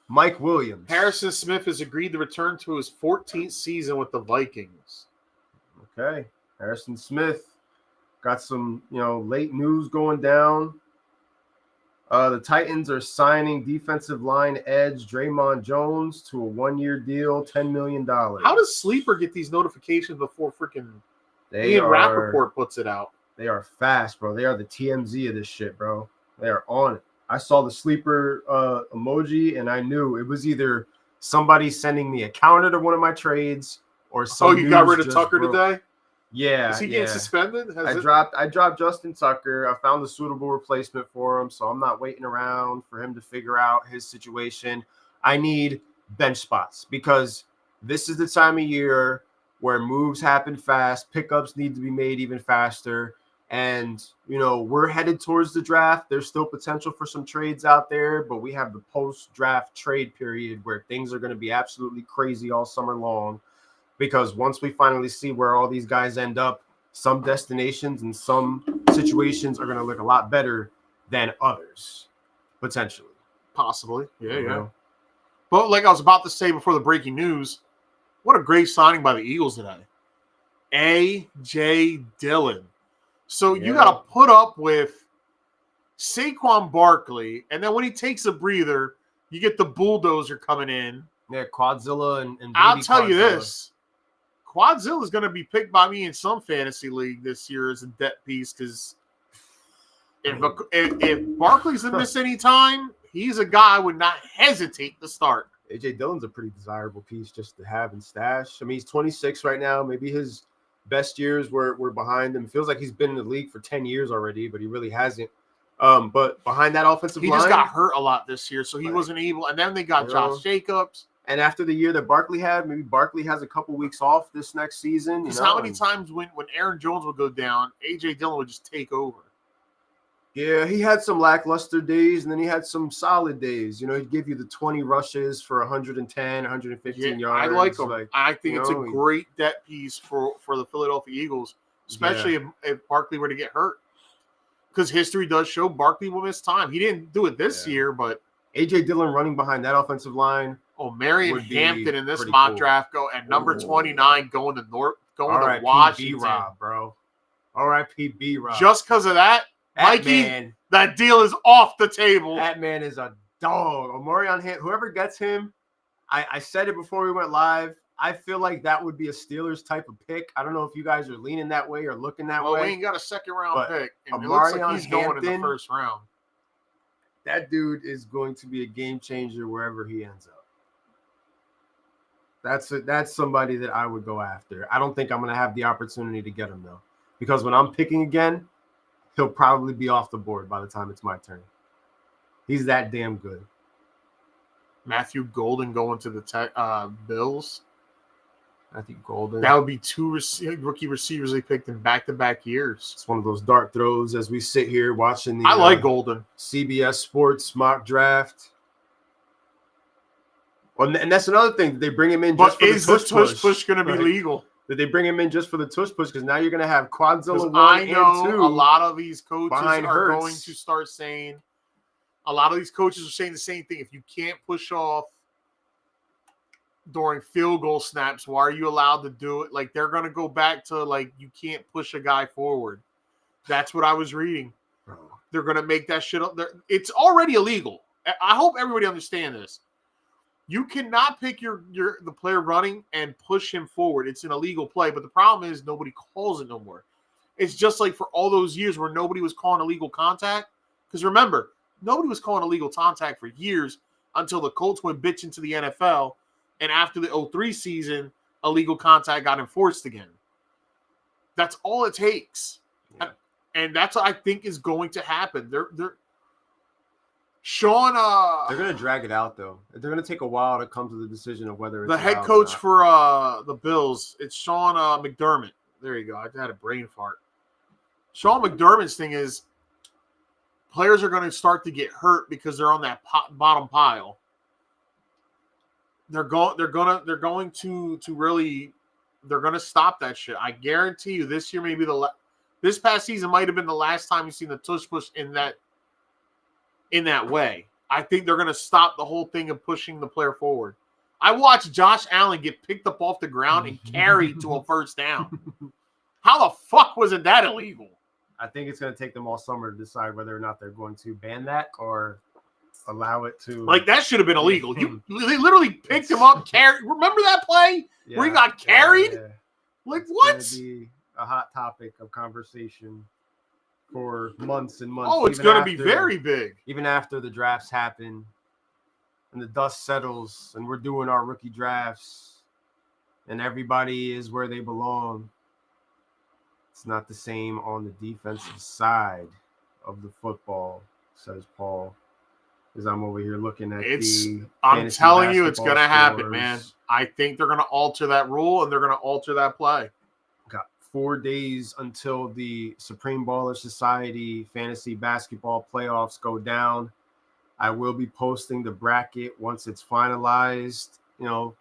Mike Williams. Harrison Smith has agreed to return to his 14th season with the Vikings. Okay. Harrison Smith got some, late news going down. The Titans are signing defensive line edge Draymond Jones to a 1-year deal, $10 million. How does Sleeper get these notifications before freaking Ian Rappaport puts it out? They are fast, bro. They are the TMZ of this shit, bro. They are on it. I saw the Sleeper emoji, and I knew it was either somebody sending me a counter to one of my trades or some. Oh, you got rid of Tucker today? Yeah. Is he getting suspended? I dropped Justin Tucker. I found a suitable replacement for him, so I'm not waiting around for him to figure out his situation. I need bench spots because this is the time of year where moves happen fast, pickups need to be made even faster. And, we're headed towards the draft. There's still potential for some trades out there, but we have the post-draft trade period where things are going to be absolutely crazy all summer long. Because once we finally see where all these guys end up, some destinations and some situations are going to look a lot better than others, potentially. Possibly. Yeah. But like I was about to say before the breaking news, what a great signing by the Eagles today. A.J. Dillon. So you got to put up with Saquon Barkley, and then when he takes a breather, you get the bulldozer coming in. Yeah, Quadzilla and I'll tell you this. Quadzilla is going to be picked by me in some fantasy league this year as a debt piece because if Barkley's to miss any time, he's a guy I would not hesitate to start. A.J. Dillon's a pretty desirable piece just to have and stash. I mean, he's 26 right now. Maybe his best years were behind him. It feels like he's been in the league for 10 years already, but he really hasn't. But behind that offensive line. He just got hurt a lot this year, so he wasn't able. And then they got Josh Jacobs. And after the year that Barkley had, maybe Barkley has a couple weeks off this next season. Because how many times when Aaron Jones would go down, A.J. Dillon would just take over? Yeah, he had some lackluster days, and then he had some solid days. He'd give you the 20 rushes for 110, 115 yards. I like him. Like, I think it's a great debt piece for the Philadelphia Eagles, especially if Barkley were to get hurt. Because history does show Barkley will miss time. He didn't do it this year, but A.J. Dillon running behind that offensive line. Oh, Marion Hampton in this mock draft and number 29 going to Washington. B-Rob, bro. R.I.P. B-Rob. Just because of that, Mikey, that deal is off the table. That man is a dog. Omarion Hampton, whoever gets him, I said it before we went live. I feel like that would be a Steelers type of pick. I don't know if you guys are leaning that way or looking that way. Well, we ain't got a second-round pick, and it looks like he's going in the first round. That dude is going to be a game changer wherever he ends up. That's somebody that I would go after. I don't think I'm going to have the opportunity to get him, though, because when I'm picking again, he'll probably be off the board by the time it's my turn. He's that damn good. Matthew Golden going to the Bills. Matthew Golden. That would be two rookie receivers they picked in back-to-back years. It's one of those dart throws as we sit here watching the I like Golden. CBS Sports mock draft. Well, and that's another thing. Did they bring him in just for the tush push? Is the tush push going to be legal? Did they bring him in just for the tush push? Because now you're going to have Quadzilla 1 and 2. A lot of these coaches are Hurts. going to start saying – a lot of these coaches are saying the same thing. If you can't push off during field goal snaps, why are you allowed to do it? Like, they're going to go back to, like, you can't push a guy forward. That's what I was reading. Bro. They're going to make that shit up. It's already illegal. I hope everybody understands this. You cannot pick the player running and push him forward. It's an illegal play, but the problem is nobody calls it no more. It's just like for all those years where nobody was calling illegal contact. Because remember, nobody was calling illegal contact for years until the Colts went bitch into the NFL. And after the 2003 season, illegal contact got enforced again. That's all it takes. Yeah. And that's what I think is going to happen. They're going to drag it out, though. They're going to take a while to come to the decision of whether it's the head coach for the Bills. It's Sean McDermott. There you go. I had a brain fart. Sean McDermott's thing is players are going to start to get hurt because they're on that bottom pile. They're going to stop that shit. I guarantee you this year, maybe this past season might have been the last time you've seen the tush push in that way. I think they're going to stop the whole thing of pushing the player forward. I watched Josh Allen get picked up off the ground and carried to a first down. How the fuck wasn't that illegal? I think it's going to take them all summer to decide whether or not they're going to ban that or allow it to. Like, that should have been illegal. They literally picked him up, carried. Remember that play where he got carried? Yeah. Like, what? It's going to be a hot topic of conversation for months and months. Oh, it's going to be very big. Even after the drafts happen and the dust settles and we're doing our rookie drafts and everybody is where they belong, it's not the same on the defensive side of the football, says Paul, as I'm over here looking at I'm telling you, it's going to happen, man. I think they're going to alter that rule and they're going to alter that play. Got 4 days until the Supreme Baller Society fantasy basketball playoffs go down. I will be posting the bracket once it's finalized. You know,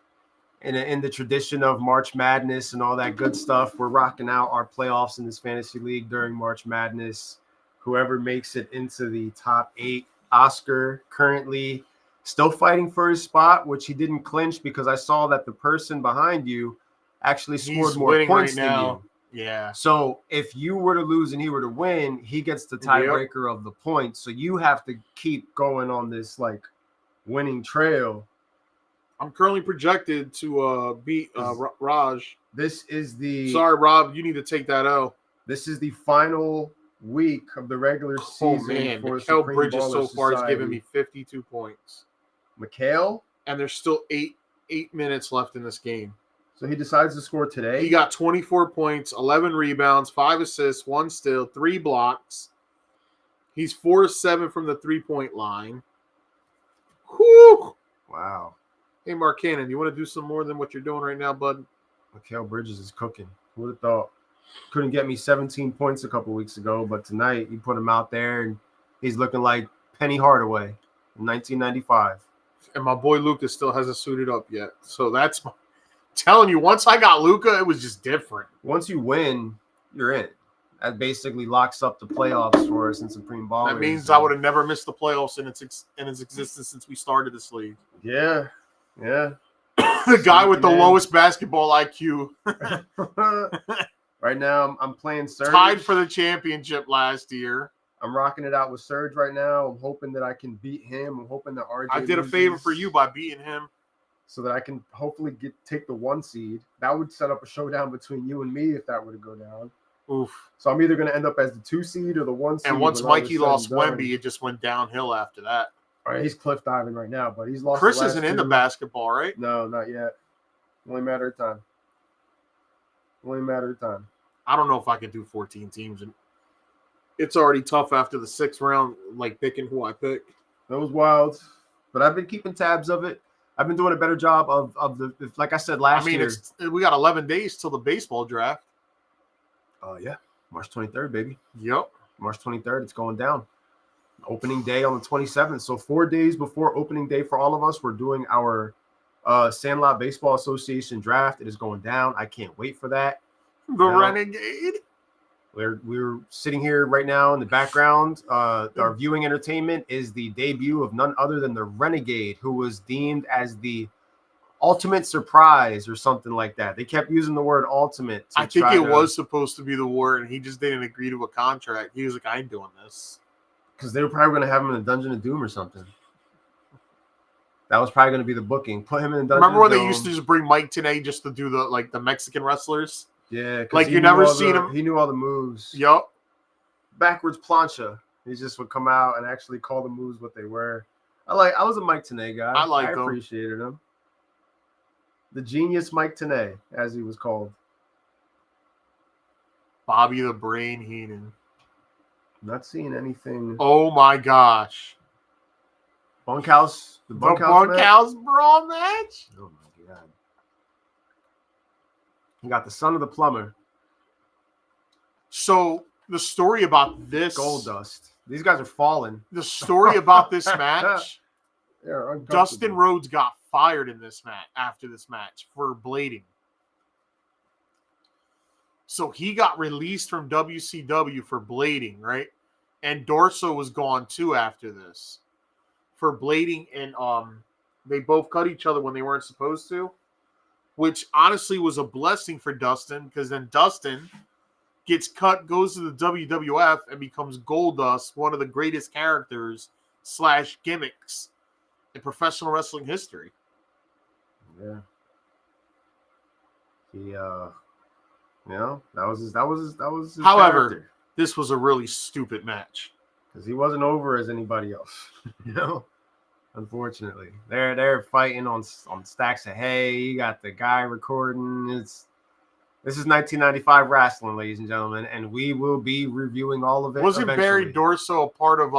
in the tradition of March Madness and all that good stuff, we're rocking out our playoffs in this fantasy league during March Madness. Whoever makes it into the top 8, Oscar currently still fighting for his spot, which he didn't clinch because I saw that the person behind you actually scored more points than you. Yeah. So if you were to lose and he were to win, he gets the tiebreaker of the points. So you have to keep going on this like winning trail. I'm currently projected to beat Raj. This is the. Sorry, Rob. You need to take that out. This is the final week of the regular season. Oh man, for Mikal Bridges so far has given me 52 points. Mikal, and there's still eight minutes left in this game. So he decides to score today. He got 24 points, 11 rebounds, 5 assists, 1 steal, 3 blocks. He's 4-7 from the 3-point line. Whew. Wow. Hey, Mark Cannon, you want to do some more than what you're doing right now, bud? Mikal Bridges is cooking. Who would have thought? Couldn't get me 17 points a couple weeks ago, but tonight you put him out there and He's looking like Penny Hardaway in 1995. And my boy Luka still hasn't suited up yet. So that's telling you, once I got Luka, it was just different. Once you win, you're in. That basically locks up the playoffs for us in Supreme Ballers. That means I would have never missed the playoffs in its existence since we started this league. Yeah. The guy with the lowest basketball IQ. Right now, I'm playing Surge. Tied for the championship last year. I'm rocking it out with Surge right now. I'm hoping that I can beat him. I'm hoping that RJ. I did a favor for you by beating him, so that I can hopefully take the 1 seed. That would set up a showdown between you and me if that were to go down. Oof. So I'm either going to end up as the 2 seed or the 1 seed. And once Mikey lost Wemby, it just went downhill after that. All right, he's cliff diving right now, but he's lost. Chris isn't into basketball, right? No, not yet. Only matter of time. I don't know if I can do 14 teams, and it's already tough after the 6th round, like picking who I pick. That was wild, but I've been keeping tabs of it. I've been doing a better job of the like I said last year. We got 11 days till the baseball draft. Oh yeah, March 23rd, baby. Yep, March 23rd. It's going down. Opening day on the 27th. So 4 days before opening day for all of us, we're doing our Sandlot Baseball Association draft. It is going down. I can't wait for that. The Renegade. We're sitting here right now in the background. Our viewing entertainment is the debut of none other than the Renegade, who was deemed as the ultimate surprise or something like that. They kept using the word ultimate. I think it was supposed to be the word, and he just didn't agree to a contract. He was like, I ain't doing this. Because they were probably going to have him in a Dungeon of Doom or something. That was probably going to be the booking. Put him in a Dungeon Remember when of Doom. they used to just bring Mike Tenay just to do the Mexican wrestlers? Yeah. Like you never seen him. He knew all the moves. Yup. Backwards plancha. He just would come out and actually call the moves what they were. I was a Mike Tenay guy. I appreciated him. The genius Mike Tenay, as he was called. Bobby the Brain Heenan. Not seeing anything. Oh my gosh. Bunkhouse. The Bunkhouse Brawl match? Oh my God. You got the son of the plumber. So the story about this Gold Dust. These guys are falling. The story about this match. Dustin Dustin Rhodes got fired in this match after this match for blading. So he got released from WCW for blading, right? And Dorso was gone too after this for blading, and they both cut each other when they weren't supposed to, which honestly was a blessing for Dustin, because then Dustin gets cut, goes to the WWF, and becomes Goldust, one of the greatest characters / gimmicks in professional wrestling history. Yeah. He that was his However, character. This was a really stupid match. Because he wasn't over as anybody else. Unfortunately. They're fighting on stacks of hay. You got the guy recording. This is 1995 wrestling, ladies and gentlemen, and we will be reviewing all of it. Wasn't eventually. Barry Dorso a part of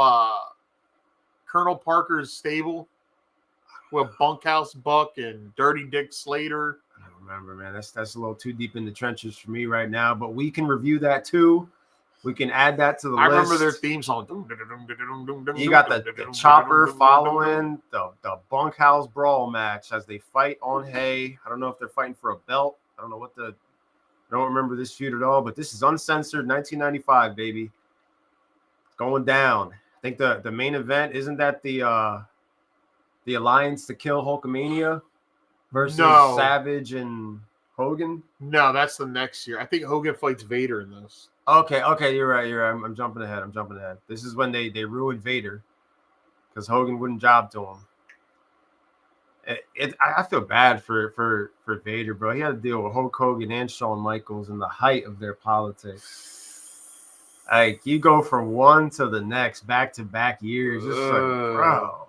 Colonel Parker's stable with Bunkhouse Buck and Dirty Dick Slater? I don't remember, man. That's a little too deep in the trenches for me right now, but we can review that too. We can add that to the list. I remember their theme song. You got the chopper following the Bunkhouse Brawl match as they fight on hay. I don't know if they're fighting for a belt. I don't know I don't remember this feud at all, but this is uncensored 1995, baby. It's going down. I think the main event, isn't that the Alliance to Kill Hulkamania versus Savage and Hogan? No, that's the next year. I think Hogan fights Vader in this. Okay, you're right. I'm jumping ahead. This is when they ruined Vader because Hogan wouldn't job to him. I feel bad for Vader, bro. He had to deal with Hulk Hogan and Shawn Michaels in the height of their politics. Like, you go from one to the next, back-to-back years. It's like, bro.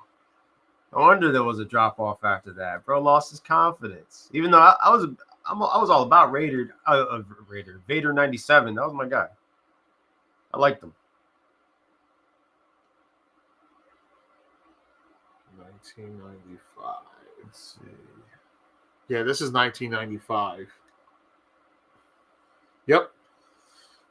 No wonder there was a drop-off after that. Bro lost his confidence. Even though I was all about Vader 97. That was my guy. I liked him. 1995. Let's see. Yeah, this is 1995. Yep.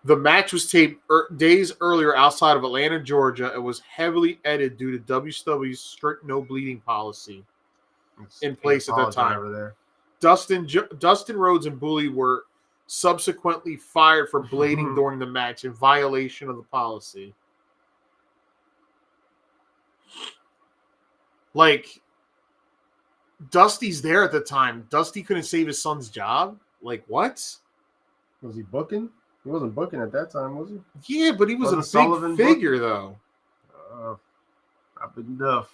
The match was taped days earlier outside of Atlanta, Georgia, and was heavily edited due to WCW's strict no bleeding policy in place at that time. Over there. Dustin Rhodes and Bully were subsequently fired for blading during the match in violation of the policy. Like, Dusty's there at the time. Dusty couldn't save his son's job? Like, what? Was he booking? He wasn't booking at that time, was he? Yeah, but he was Wasn't a big figure, though. Not big enough.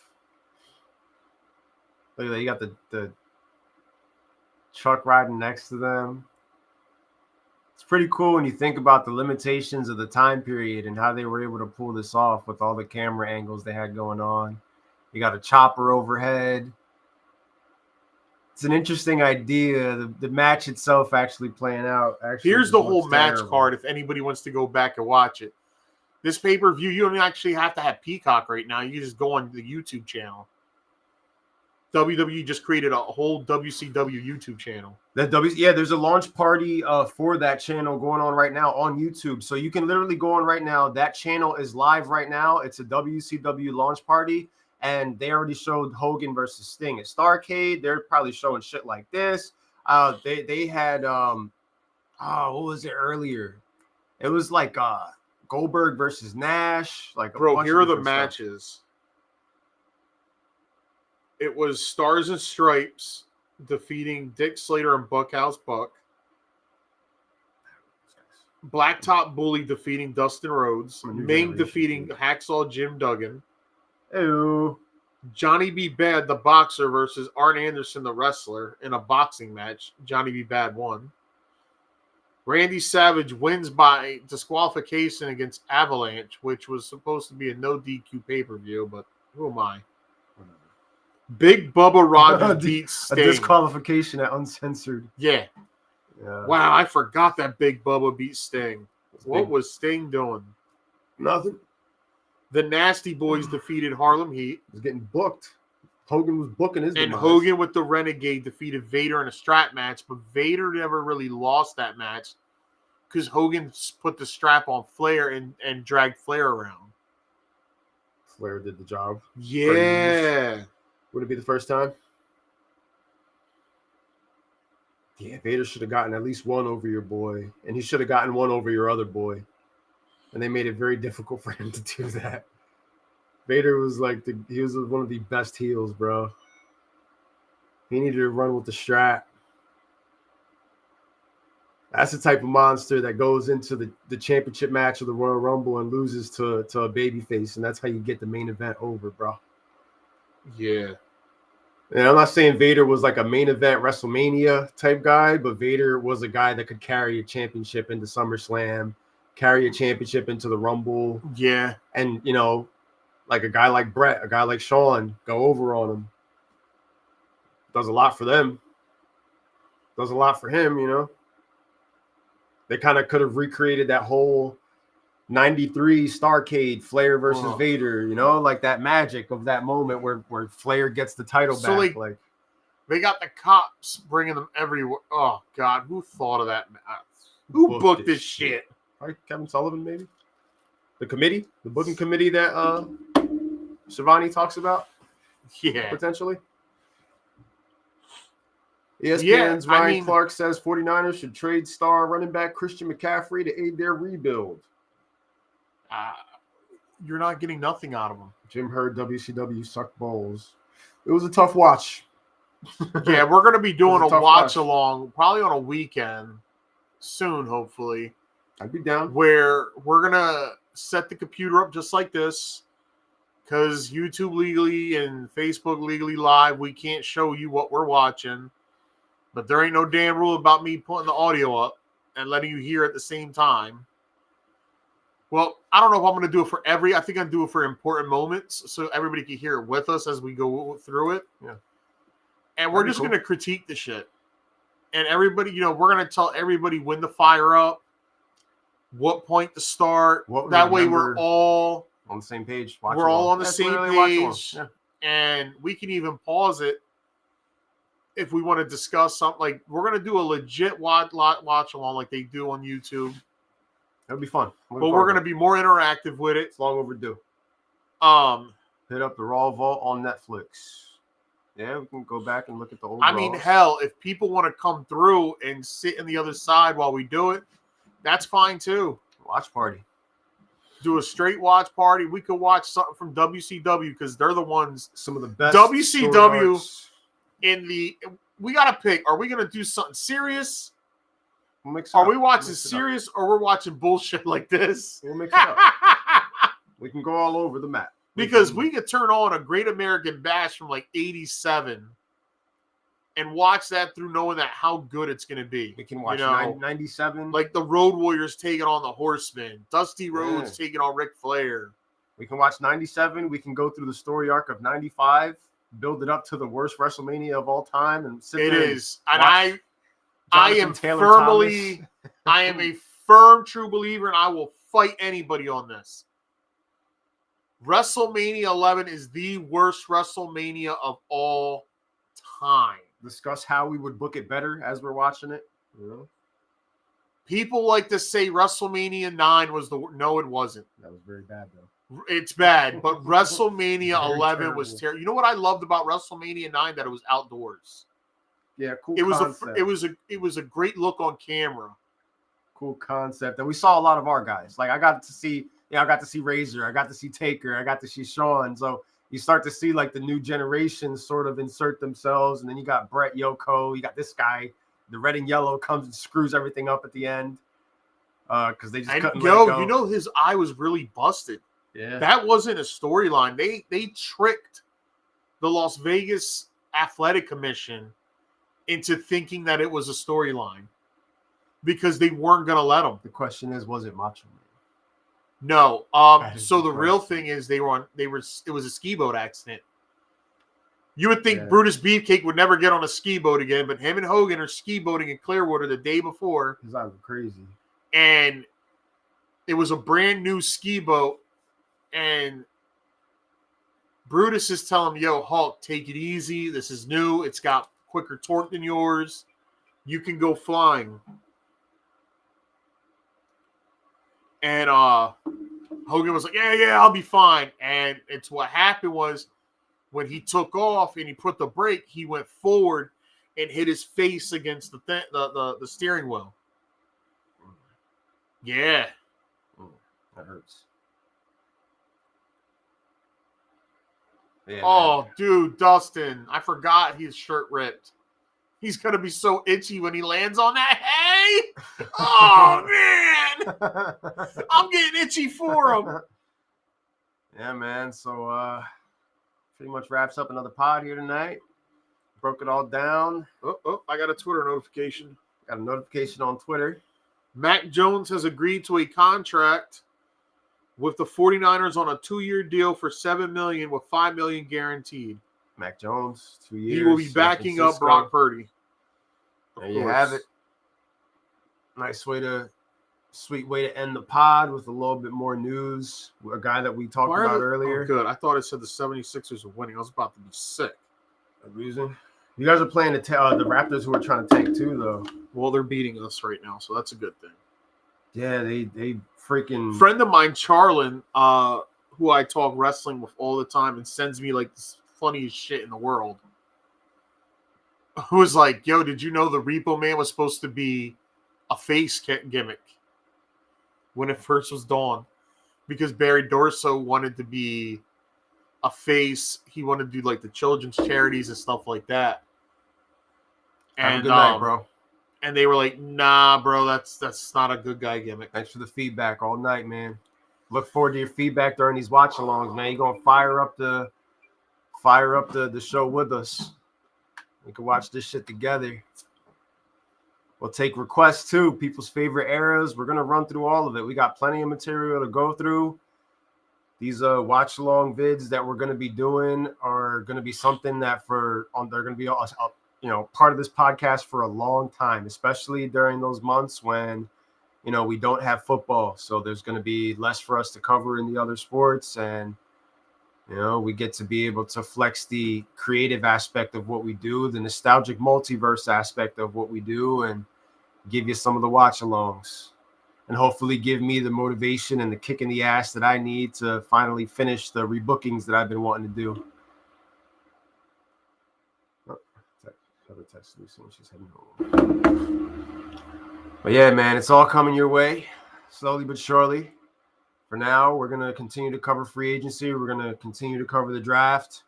Look at that. You got the truck riding next to them. It's pretty cool when you think about the limitations of the time period and how they were able to pull this off with all the camera angles they had going on. You got a chopper overhead. It's an interesting idea. The match itself actually playing out. Here's the whole match card if anybody wants to go back and watch it. This pay-per-view, you don't actually have to have Peacock right now. You just go on the YouTube channel. WWE just created a whole WCW YouTube channel. There's a launch party for that channel going on right now on YouTube. So you can literally go on right now. That channel is live right now. It's a WCW launch party. And they already showed Hogan versus Sting at Starrcade. They're probably showing shit like this. They had what was it earlier? It was like Goldberg versus Nash. Like, bro, here are the matches. It was Stars and Stripes defeating Dick Slater and Buckhouse Buck. Blacktop Bully defeating Dustin Rhodes. Ming defeating Hacksaw Jim Duggan. Ew. Johnny B. Bad, the boxer, versus Arn Anderson, the wrestler, in a boxing match. Johnny B. Bad won. Randy Savage wins by disqualification against Avalanche, which was supposed to be a no DQ pay-per-view, but who am I? Big Bubba Rogers beats Sting. A disqualification at Uncensored. Yeah. Wow, I forgot that Big Bubba beat Sting. What was Sting doing? Nothing. The Nasty Boys defeated Harlem Heat. He was getting booked. Hogan was booking his demise. Hogan with the Renegade defeated Vader in a strap match, but Vader never really lost that match because Hogan put the strap on Flair and dragged Flair around. Flair did the job. Yeah. Would it be the first time? Yeah, Vader should have gotten at least one over your boy, and he should have gotten one over your other boy. And they made it very difficult for him to do that. Vader was he was one of the best heels, bro. He needed to run with the strap. That's the type of monster that goes into the championship match of the Royal Rumble and loses to a babyface, and that's how you get the main event over, bro. Yeah. And I'm not saying Vader was like a main event WrestleMania type guy, but Vader was a guy that could carry a championship into SummerSlam, carry a championship into the Rumble. Yeah. And, like a guy like Brett, a guy like Shawn, go over on him. Does a lot for them. Does a lot for him, They kind of could have recreated that whole 93 Starrcade Flair versus Vader, like that magic of that moment where Flair gets the title back. Like they got the cops bringing them everywhere. Oh, God. Who thought of that? Who booked this shit? Right, Kevin Sullivan, maybe? The committee? The booking committee that Shivani talks about? Yeah. Potentially. ESPN's Ryan Clark says 49ers should trade star running back Christian McCaffrey to aid their rebuild. You're not getting nothing out of them. Jim Herd, WCW sucked balls. It was a tough watch. Yeah, we're going to be doing a watch along probably on a weekend soon, hopefully. I'd be down. Where we're going to set the computer up just like this because YouTube legally and Facebook legally live, we can't show you what we're watching. But there ain't no damn rule about me putting the audio up and letting you hear at the same time. Well, I don't know if I'm going to do it for I think I'm going to do it for important moments so everybody can hear it with us as we go through it. Yeah. And we're just going to critique the shit. And everybody, we're going to tell everybody when to fire up, what point to start. That way we're all on the same page. We're all on the same page. Yeah. And we can even pause it if we want to discuss something. Like, we're going to do a legit watch along like they do on YouTube. It'll be fun. But we're going to be more interactive with it. It's long overdue. Hit up the Raw Vault on Netflix. Yeah, we can go back and look at the old. I mean, hell, if people want to come through and sit on the other side while we do it, that's fine too. Watch party. Do a straight watch party. We could watch something from WCW because they're the ones. Some of the best WCW we got to pick. Are we going to do something serious? Are we watching serious or we're watching bullshit like this? We'll mix it up. We can go all over the map. Because we could turn on a Great American Bash from like 87 and watch that through knowing that how good it's going to be. We can watch 97. Like the Road Warriors taking on the Horsemen. Dusty Rhodes taking on Ric Flair. We can watch 97. We can go through the story arc of 95, build it up to the worst WrestleMania of all time. And sit there And I am firmly, I am a firm true believer and I will fight anybody on this. WrestleMania 11 is the worst WrestleMania of all time. Discuss how we would book it better as we're watching it. People like to say WrestleMania 9 was no, it wasn't. That was very bad, though. It's bad, but WrestleMania 11 was terrible. You know what I loved about WrestleMania 9? That it was outdoors. Yeah, cool. It was a great look on camera. Cool concept, and we saw a lot of our guys. Like I got to see Razor, I got to see Taker, I got to see Shawn. So you start to see like the new generation sort of insert themselves, and then you got Brett, Yoko, you got this guy. The red and yellow comes and screws everything up at the end because they just couldn't let it go. You know his eye was really busted. Yeah, that wasn't a storyline. They tricked the Las Vegas Athletic Commission into thinking that it was a storyline because they weren't going to let them. The question is, was it Macho Man? No. So the real thing is it was a ski boat accident. You would think Brutus Beefcake would never get on a ski boat again, but him and Hogan are ski boating in Clearwater the day before. His eye was crazy. And it was a brand new ski boat. And Brutus is telling him, yo, Hulk, take it easy. This is new. It's got quicker torque than yours. You can go flying. And Hogan was like, yeah, I'll be fine. And it's what happened was when he took off and he put the brake, he went forward and hit his face against the steering wheel. Yeah. That hurts. Yeah, oh, man. Dude, Dustin, I forgot his shirt ripped. He's going to be so itchy when he lands on that hay. Oh, man. I'm getting itchy for him. Yeah, man. So, pretty much wraps up another pod here tonight. Broke it all down. Oh, I got a Twitter notification. Got a notification on Twitter. Mac Jones has agreed to a contract with the 49ers on a 2-year deal for $7 million with $5 million guaranteed. Mac Jones, 2 years. He will be backing up Brock Purdy. There you have it. Nice sweet way to end the pod with a little bit more news. A guy that we talked about earlier. Oh, good. I thought it said the 76ers were winning. I was about to be sick. A reason? You guys are playing the Raptors, who are trying to tank too, though. Well, they're beating us right now, so that's a good thing. Yeah, they freaking... Friend of mine, Charlin, who I talk wrestling with all the time and sends me like the funniest shit in the world, who was like, yo, did you know the Repo Man was supposed to be a face gimmick when it first was Dawn? Because Barry Dorso wanted to be a face. He wanted to do like the children's charities and stuff like that. Have a good night, bro. And they were like, nah, bro, that's not a good guy gimmick. Thanks for the feedback all night, man. Look forward to your feedback during these watch-alongs, man. You're gonna fire up the show with us. We can watch this shit together. We'll take requests too, people's favorite eras. We're gonna run through all of it. We got plenty of material to go through. These watch-along vids that we're gonna be doing are gonna be something that they're gonna be part of this podcast for a long time, especially during those months when we don't have football. So there's going to be less for us to cover in the other sports, and we get to be able to flex the creative aspect of what we do, the nostalgic multiverse aspect of what we do, and give you some of the watch-alongs. and hopefully give me the motivation and the kick in the ass that I need to finally finish the rebookings that I've been wanting to do. Text Lucy when she's heading home. But yeah, man, it's all coming your way, slowly but surely. For now, we're going to continue to cover free agency. We're going to continue to cover the draft,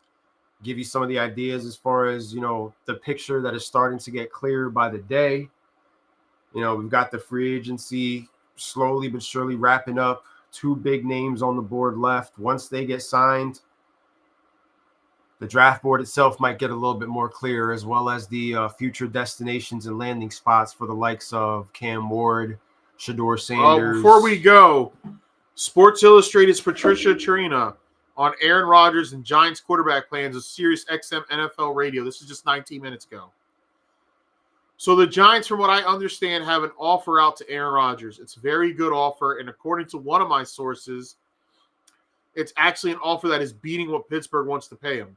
give you some of the ideas as far as, the picture that is starting to get clearer by the day. We've got the free agency slowly but surely wrapping up. 2 big names on the board left. Once they get signed, the draft board itself might get a little bit more clear, as well as the future destinations and landing spots for the likes of Cam Ward, Shador Sanders. Before we go, Sports Illustrated's Patricia Trina on Aaron Rodgers and Giants quarterback plans of Sirius XM NFL Radio. This is just 19 minutes ago. So the Giants, from what I understand, have an offer out to Aaron Rodgers. It's a very good offer, and according to one of my sources, it's actually an offer that is beating what Pittsburgh wants to pay him.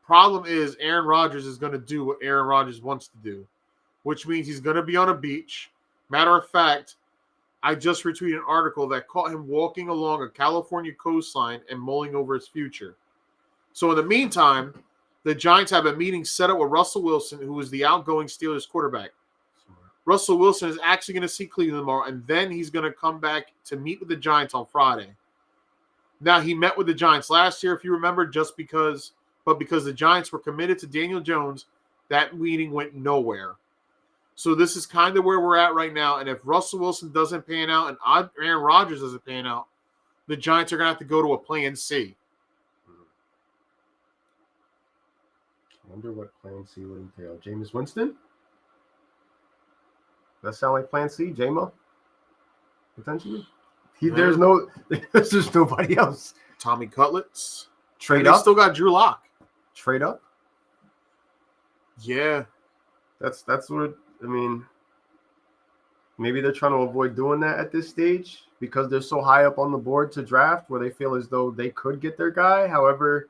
Problem is, Aaron Rodgers is going to do what Aaron Rodgers wants to do, which means he's going to be on a beach. Matter of fact, I just retweeted an article that caught him walking along a California coastline and mulling over his future. So in the meantime, the Giants have a meeting set up with Russell Wilson, who is the outgoing Steelers quarterback. Russell Wilson is actually going to see Cleveland tomorrow, and then he's going to come back to meet with the Giants on Friday. Now, he met with the Giants last year, if you remember, because the Giants were committed to Daniel Jones, that meeting went nowhere. So this is kind of where we're at right now, and if Russell Wilson doesn't pan out and Aaron Rodgers doesn't pan out, the Giants are going to have to go to a plan C. I wonder what plan C would entail. Jameis Winston? Does that sound like plan C? J-Mo? Potentially? There's just nobody else. Tommy Cutlets. Trade up? Still got Drew Lock. Trade up? Yeah. That's what, maybe they're trying to avoid doing that at this stage because they're so high up on the board to draft where they feel as though they could get their guy. However,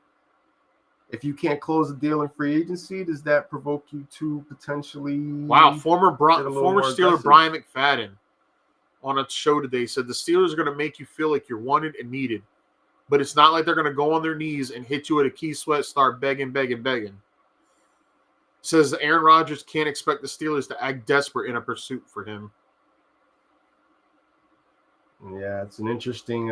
if you can't close a deal in free agency, does that provoke you to potentially? Wow, former Steeler aggressive? Brian McFadden on a show today said the Steelers are going to make you feel like you're wanted and needed, but it's not like they're going to go on their knees and hit you at a key sweat, start begging. Says Aaron Rodgers can't expect the Steelers to act desperate in a pursuit for him. Yeah, it's an interesting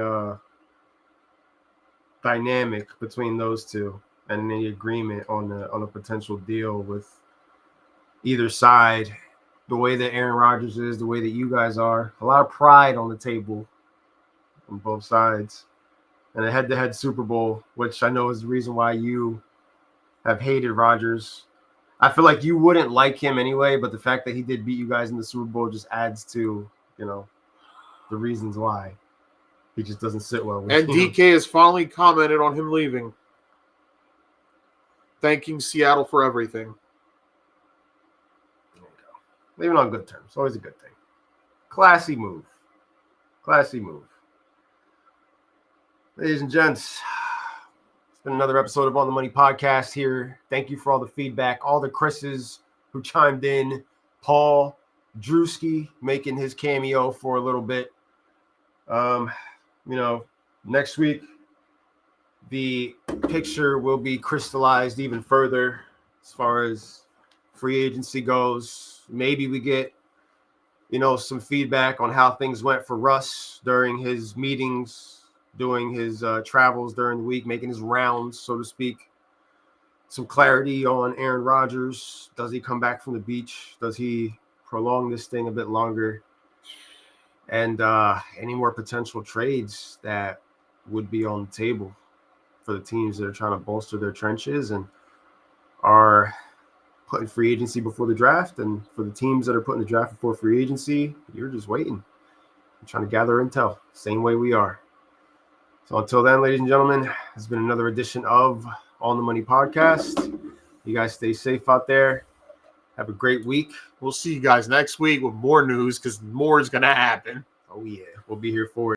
dynamic between those two. And any agreement on a potential deal with either side, the way that Aaron Rodgers is, the way that you guys are, a lot of pride on the table on both sides, and a head-to-head Super Bowl, which I know is the reason why you have hated Rodgers. I feel like you wouldn't like him anyway, but the fact that he did beat you guys in the Super Bowl just adds to, the reasons why he just doesn't sit well with And DK has finally commented on him leaving, thanking Seattle for everything. There you go. Leaving on good terms. Always a good thing. Classy move. Ladies and gents, it's been another episode of On the Money Podcast here. Thank you for all the feedback, all the Chris's who chimed in, Paul Drewski making his cameo for a little bit. Next week, the picture will be crystallized even further as far as free agency goes. Maybe we get, some feedback on how things went for Russ during his meetings, doing his travels during the week, making his rounds, so to speak. Some clarity on Aaron Rodgers. Does he come back from the beach? Does he prolong this thing a bit longer? And any more potential trades that would be on the table for the teams that are trying to bolster their trenches and are putting free agency before the draft. And for the teams that are putting the draft before free agency, you're just waiting. You're trying to gather intel, same way we are. So until then, ladies and gentlemen, this has been another edition of On the Money Podcast. You guys stay safe out there. Have a great week. We'll see you guys next week with more news because more is going to happen. Oh, yeah. We'll be here for it.